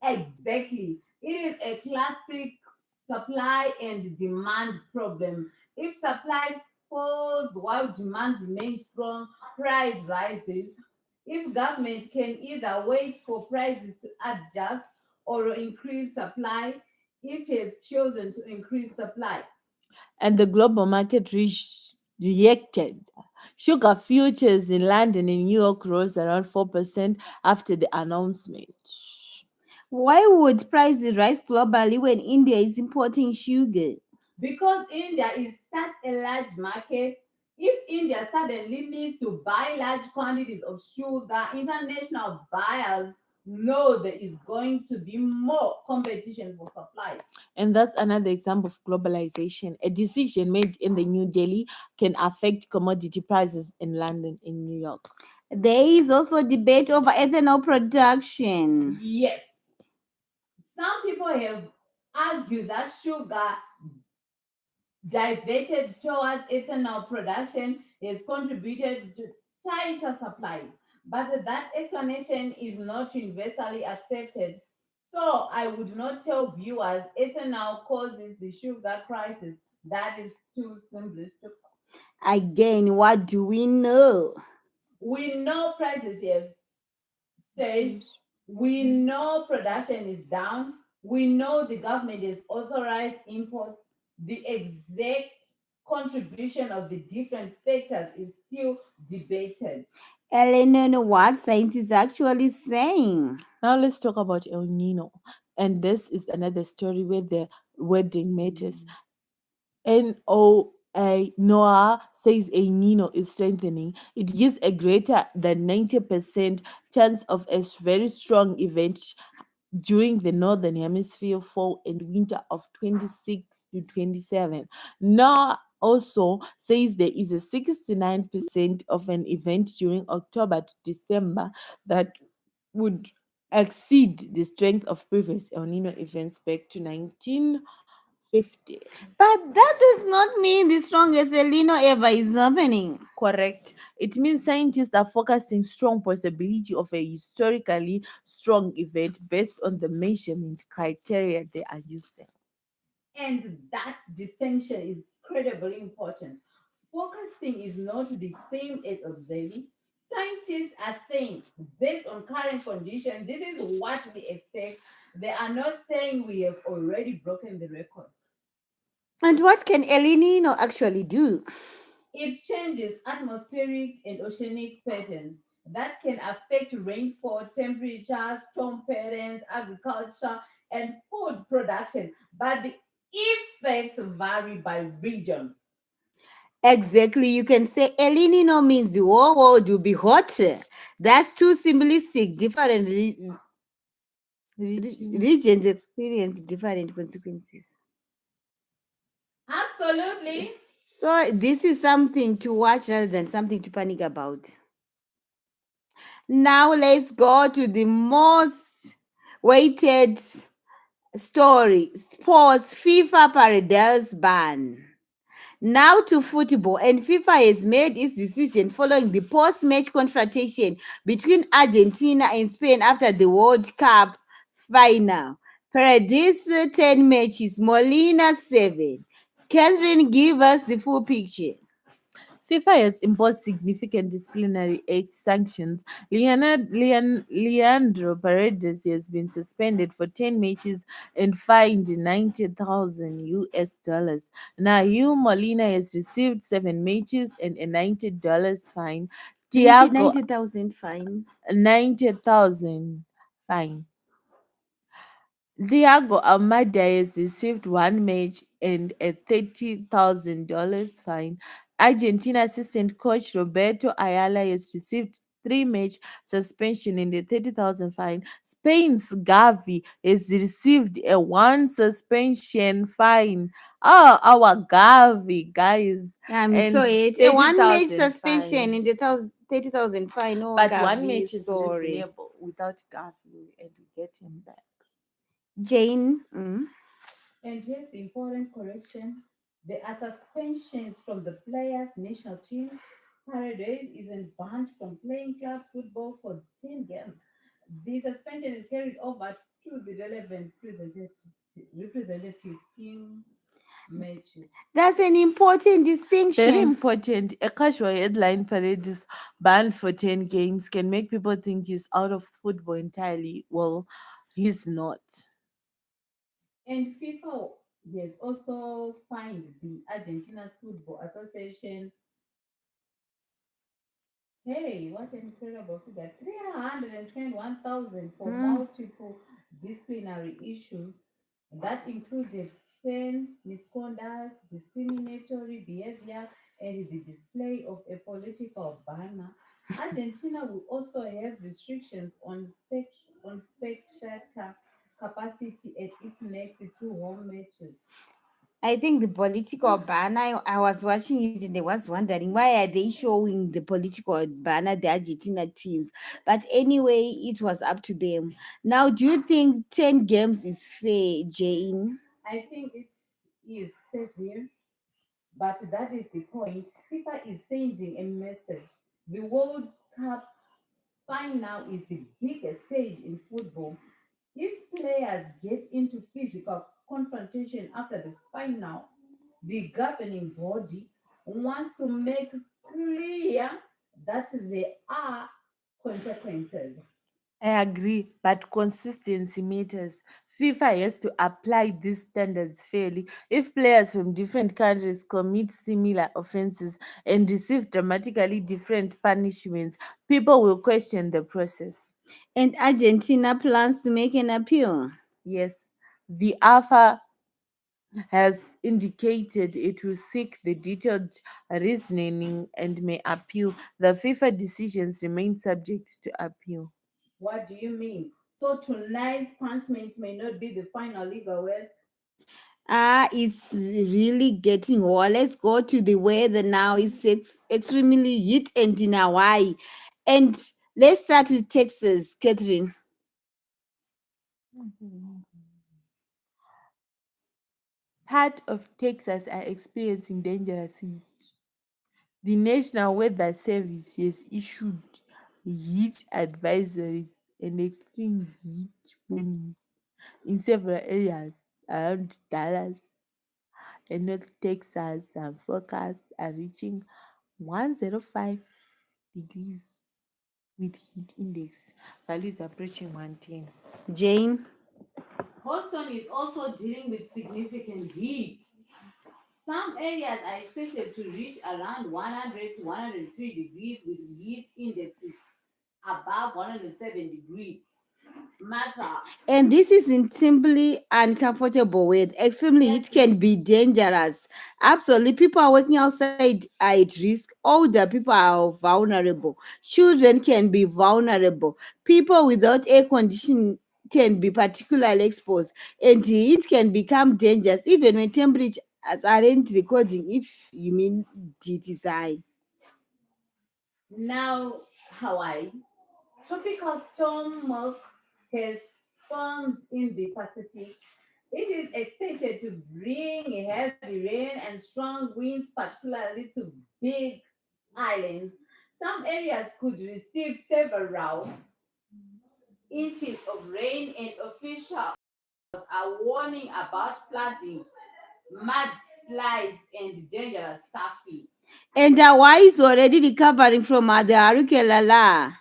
Exactly. It is a classic supply and demand problem. If supply falls while demand remains strong, price rises. If government can either wait for prices to adjust or increase supply, it has chosen to increase supply. And the global market reacted. Sugar futures in London and New York rose around 4% after the announcement. Why would prices rise globally when India is importing sugar? Because India is such a large market, if India suddenly needs to buy large quantities of sugar, international buyers know there is going to be more competition for supplies. And that's another example of globalization. A decision made in the New Delhi can affect commodity prices in London and New York. There is also debate over ethanol production. Yes, some people have argued that sugar diverted towards ethanol production has contributed to tighter supplies, but that explanation is not universally accepted. So I would not tell viewers ethanol causes the sugar crisis. That is too simplistic. Again, what do we know? We know prices have surged. We know production is down. We know the government has authorized imports. The exact contribution of the different factors is still debated. Eleanor, what scientists are actually saying? Now let's talk about El Nino. And this is another story where the wording matters. NOAA says El Nino is strengthening. It gives a greater than 90% chance of a very strong event during the northern hemisphere fall and winter of 26 to 27. NOAA also says there is a 69% of an event during October to December that would exceed the strength of previous El Nino events back to 1950. But that does not mean the strongest El Nino ever is happening. Correct. It means scientists are focusing strong possibility of a historically strong event based on the measurement criteria they are using. And that distinction is incredibly important. Forecasting is not the same as observing. Scientists are saying, based on current conditions, this is what we expect. They are not saying we have already broken the record. And what can El Nino actually do? It changes atmospheric and oceanic patterns that can affect rainfall, temperature, storm patterns, agriculture, and food production. But the effects vary by region. Exactly, you can say El Nino means the whole world will be hotter. That's too simplistic. Different regions experience different consequences. Absolutely. So this is something to watch rather than something to panic about. Now let's go to the most weighted story: sports. FIFA Paradise ban. Now to football, and FIFA has made its decision following the post-match confrontation between Argentina and Spain after the World Cup final. Paradise 10 matches, Molina 7. Catherine, give us the full picture. FIFA has imposed significant disciplinary sanctions. Leandro Paredes has been suspended for 10 matches and fined 90,000 US dollars. Nahuel Molina has received 7 matches and a $90 fine. 90,000 fine. 90,000 fine. Thiago Almada has received 1 match and a $30,000 fine. Argentina assistant coach Roberto Ayala has received 3 match suspension and a 30,000 fine. Spain's Gavi has received a 1 suspension fine. Oh, our Gavi, guys, I'm and sorry. It's a one match 30,000 suspension fine. in the 30,000 fine. Oh, But one Gavi, match is sorry. reasonable without Gavi, and we get him back. Jane. And here's the important correction. There are suspensions from the players' national teams. Paredes isn't banned from playing club football for 10 games. The suspension is carried over to the relevant representative team matches. That's an important Very distinction. important. A casual headline parade is banned for 10 games can make people think he's out of football entirely. Well, he's not. And FIFA has also fined the Argentina's Football Association. Hey, what an incredible figure. 321,000 for multiple disciplinary issues that included fan misconduct, discriminatory behavior, and the display of a political banner. Argentina will also have restrictions on spectator capacity at its next 2 home matches. I think the political banner, I was watching it and I was wondering why are they showing the political banner, the Argentina teams. But anyway, it was up to them. Now, do you think 10 games is fair, Jane? I think it is severe. But that is the point. FIFA is sending a message. The World Cup final is the biggest stage in football. If players get into physical confrontation after the final, the governing body wants to make clear that there are consequences. I agree, but consistency matters. FIFA has to apply these standards fairly. If players from different countries commit similar offenses and receive dramatically different punishments, people will question the process. And Argentina plans to make an appeal. Yes, the AFA has indicated it will seek the detailed reasoning and may appeal. The FIFA decisions remain subject to appeal. What do you mean? So tonight's punishment may not be the final legal word. It's really getting warm. Let's go to the weather now. It's extremely heat and in Hawaii. And let's start with Texas, Catherine. Part of Texas are experiencing dangerous heat. The National Weather Service has issued heat advisories and extreme heat warnings in several areas around Dallas and North Texas, and forecasts are reaching 105 degrees with heat index values approaching 110. Jane. Houston is also dealing with significant heat. Some areas are expected to reach around 100 to 103 degrees with heat indexes above 107 degrees. Martha, And this isn't simply uncomfortable with. Extremely, it can be dangerous. Absolutely. People are working outside are at risk. Older people are vulnerable. Children can be vulnerable. People without air conditioning can be particularly exposed. And it can become dangerous even when temperatures aren't recording, if you mean it is high. now Hawaii. Tropical storm Mark has formed in the Pacific. It is expected to bring heavy rain and strong winds, particularly to big islands. Some areas could receive several inches of rain, and officials are warning about flooding, mudslides, and dangerous surfing. And Hawaii is already recovering from the hurricane Lala.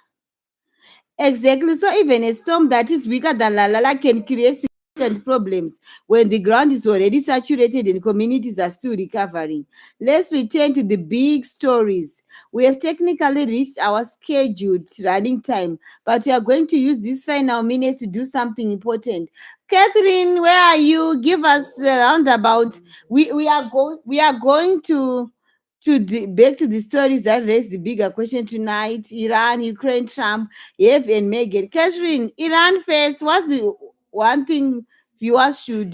Exactly. So even a storm that is weaker than Lala can create significant problems when the ground is already saturated and communities are still recovering. Let's return to the big stories. We have technically reached our scheduled running time, but we are going to use this final minutes to do something important. Catherine, where are you? Give us the roundabout. We are going to the back to the stories that raise the bigger question tonight. Iran, Ukraine, Trump, F and Meghan. Catherine, Iran first. What's the one thing viewers should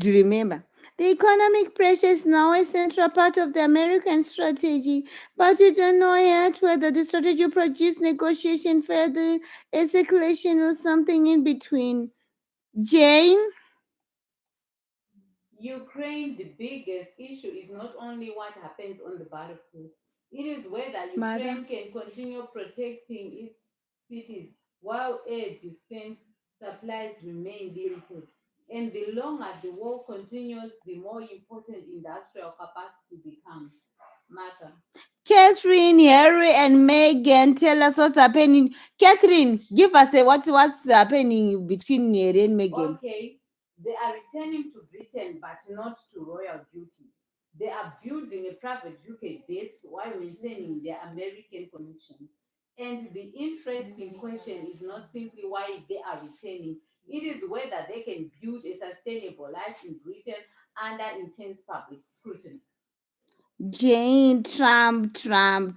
remember? The economic pressure is now a central part of the American strategy, but we don't know yet whether the strategy produces negotiation, further escalation, or something in between. Jane, Ukraine, the biggest issue is not only what happens on the battlefield, it is whether mother. Ukraine can continue protecting its cities while air defense supplies remain limited. And the longer the war continues, the more important industrial capacity becomes. Martha. Catherine, Harry, and Meghan, tell us what's happening. Catherine, give us a what's happening between Harry and Meghan. Okay, they are returning to Britain but not to royal duties. They are building a private UK base while maintaining their American connections. And the interesting question is not simply why they are returning, it is whether they can build a sustainable life in Britain under intense public scrutiny. Jane, Trump.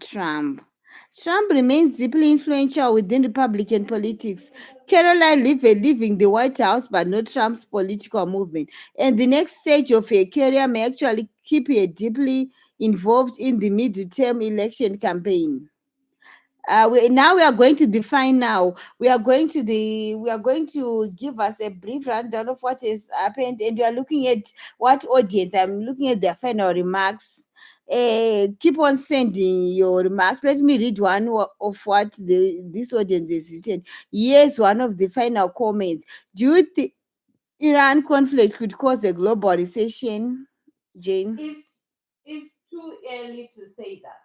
Trump remains deeply influential within Republican politics. Caroline Leavitt leaving the White House, but not Trump's political movement. And the next stage of her career may actually keep her deeply involved in the midterm election campaign. Now we are going to define now. We are going to give us a brief rundown of what has happened, and we are looking at what audience. I'm looking at their final remarks. Keep on sending your remarks. Let me read one of what this audience has written. Yes, one of the final comments. Do you think Iran conflict could cause a global recession, Jane? It's too early to say that.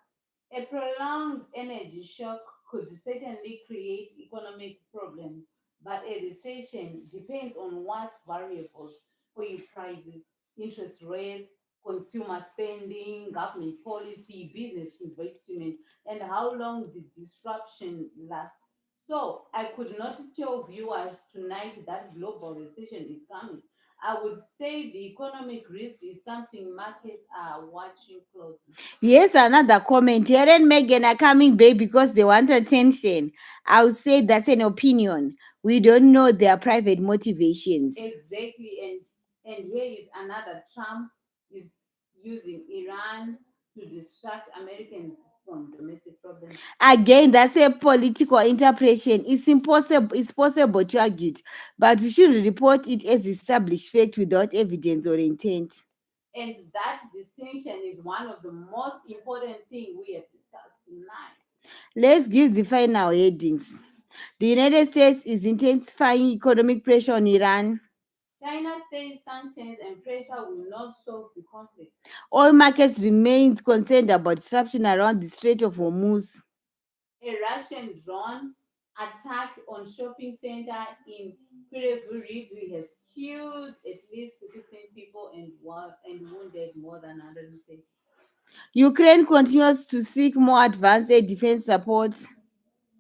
A prolonged energy shock could certainly create economic problems, but a recession depends on what variables: oil prices, interest rates, consumer spending, government policy, business investment, and how long the disruption lasts. So, I could not tell viewers tonight that global recession is coming. I would say the economic risk is something markets are watching closely. Yes, another comment. Here and Megan are coming back because they want attention. I would say that's an opinion. We don't know their private motivations. Exactly, and here is another. Trump is using Iran to distract Americans from domestic problems. Again, that's a political interpretation. It's possible to argue it, but we should report it as established fact without evidence or intent. And that distinction is one of the most important things we have discussed tonight. Let's give the final headings. The United States is intensifying economic pressure on Iran. China says sanctions and pressure will not solve the conflict. Oil markets remains concerned about disruption around the Strait of Hormuz. A Russian drone attack on shopping center in Kryvyi Rih has killed at least 16 people and wounded more than 130. Ukraine continues to seek more advanced air defense support.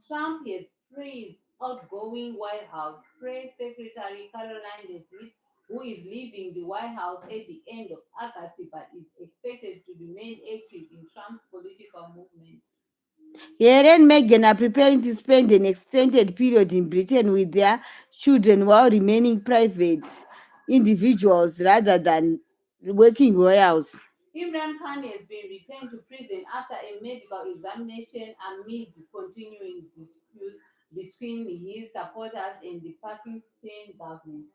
Trump has praised outgoing White House Press Secretary Karoline Leavitt, who is leaving the White House at the end of August but is expected to remain active in Trump's political movement. Harry and Meghan are preparing to spend an extended period in Britain with their children while remaining private individuals rather than working royals. Imran Khan has been returned to prison after a medical examination amid continuing disputes between his supporters and the Pakistan government.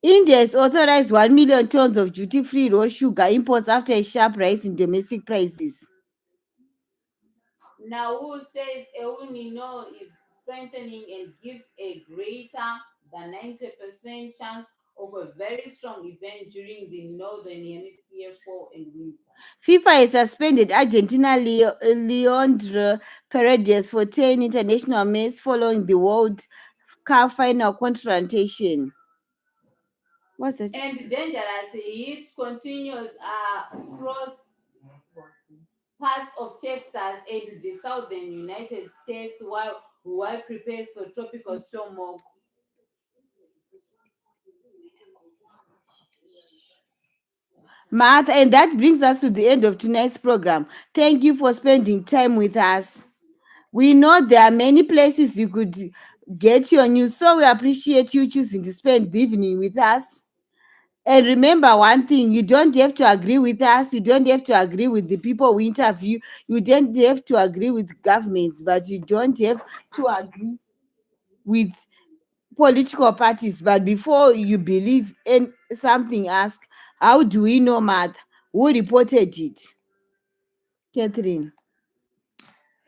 India has authorized 1 million tons of duty-free raw sugar imports after a sharp rise in domestic prices. Nauru says El Nino is strengthening and gives a greater than 90% chance of a very strong event during the Northern Hemisphere fall and winter. FIFA has suspended Argentina Leandro Paredes for 10 international matches following the World Cup final confrontation. What's that? And dangerous heat continues across parts of Texas and the southern United States while Hawaii prepares for tropical storm Mogo. Martha, and that brings us to the end of tonight's program. Thank you for spending time with us. We know there are many places you could get your news, so we appreciate you choosing to spend the evening with us. And remember one thing, you don't have to agree with us, you don't have to agree with the people we interview, you don't have to agree with governments, but you don't have to agree with political parties. But before you believe in something, ask, how do we know, Matt? Who reported it? Catherine.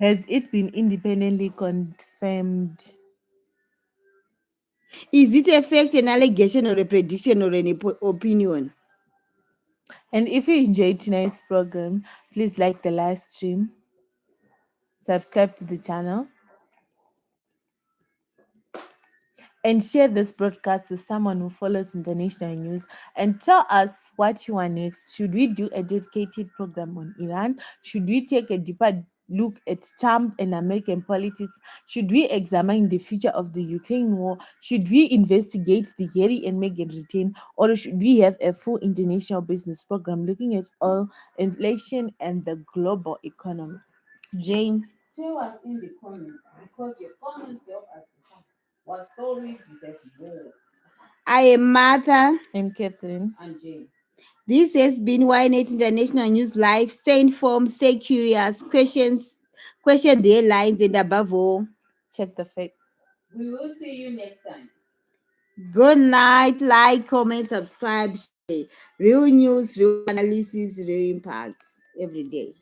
Has it been independently confirmed? Is it a fact, an allegation, or a prediction, or an opinion? And if you enjoyed tonight's program, please like the live stream, subscribe to the channel, and share this broadcast with someone who follows international news, and tell us what you want next. Should we do a dedicated program on Iran? Should we take a deeper look at Trump and American politics? Should we examine the future of the Ukraine war? Should we investigate the Harry and Meghan return? Or should we have a full international business program looking at oil, inflation, and the global economy? Jane. Tell us in the comments because your comments help us decide what stories deserve more. I am Martha. I'm Catherine. And Jane. This has been Wirenet International News Live. Stay informed, stay curious, question the headlines, and above all, Check the facts. We will see you next time. good night. Like, comment, subscribe, share. Real news, real analysis, real impacts every day.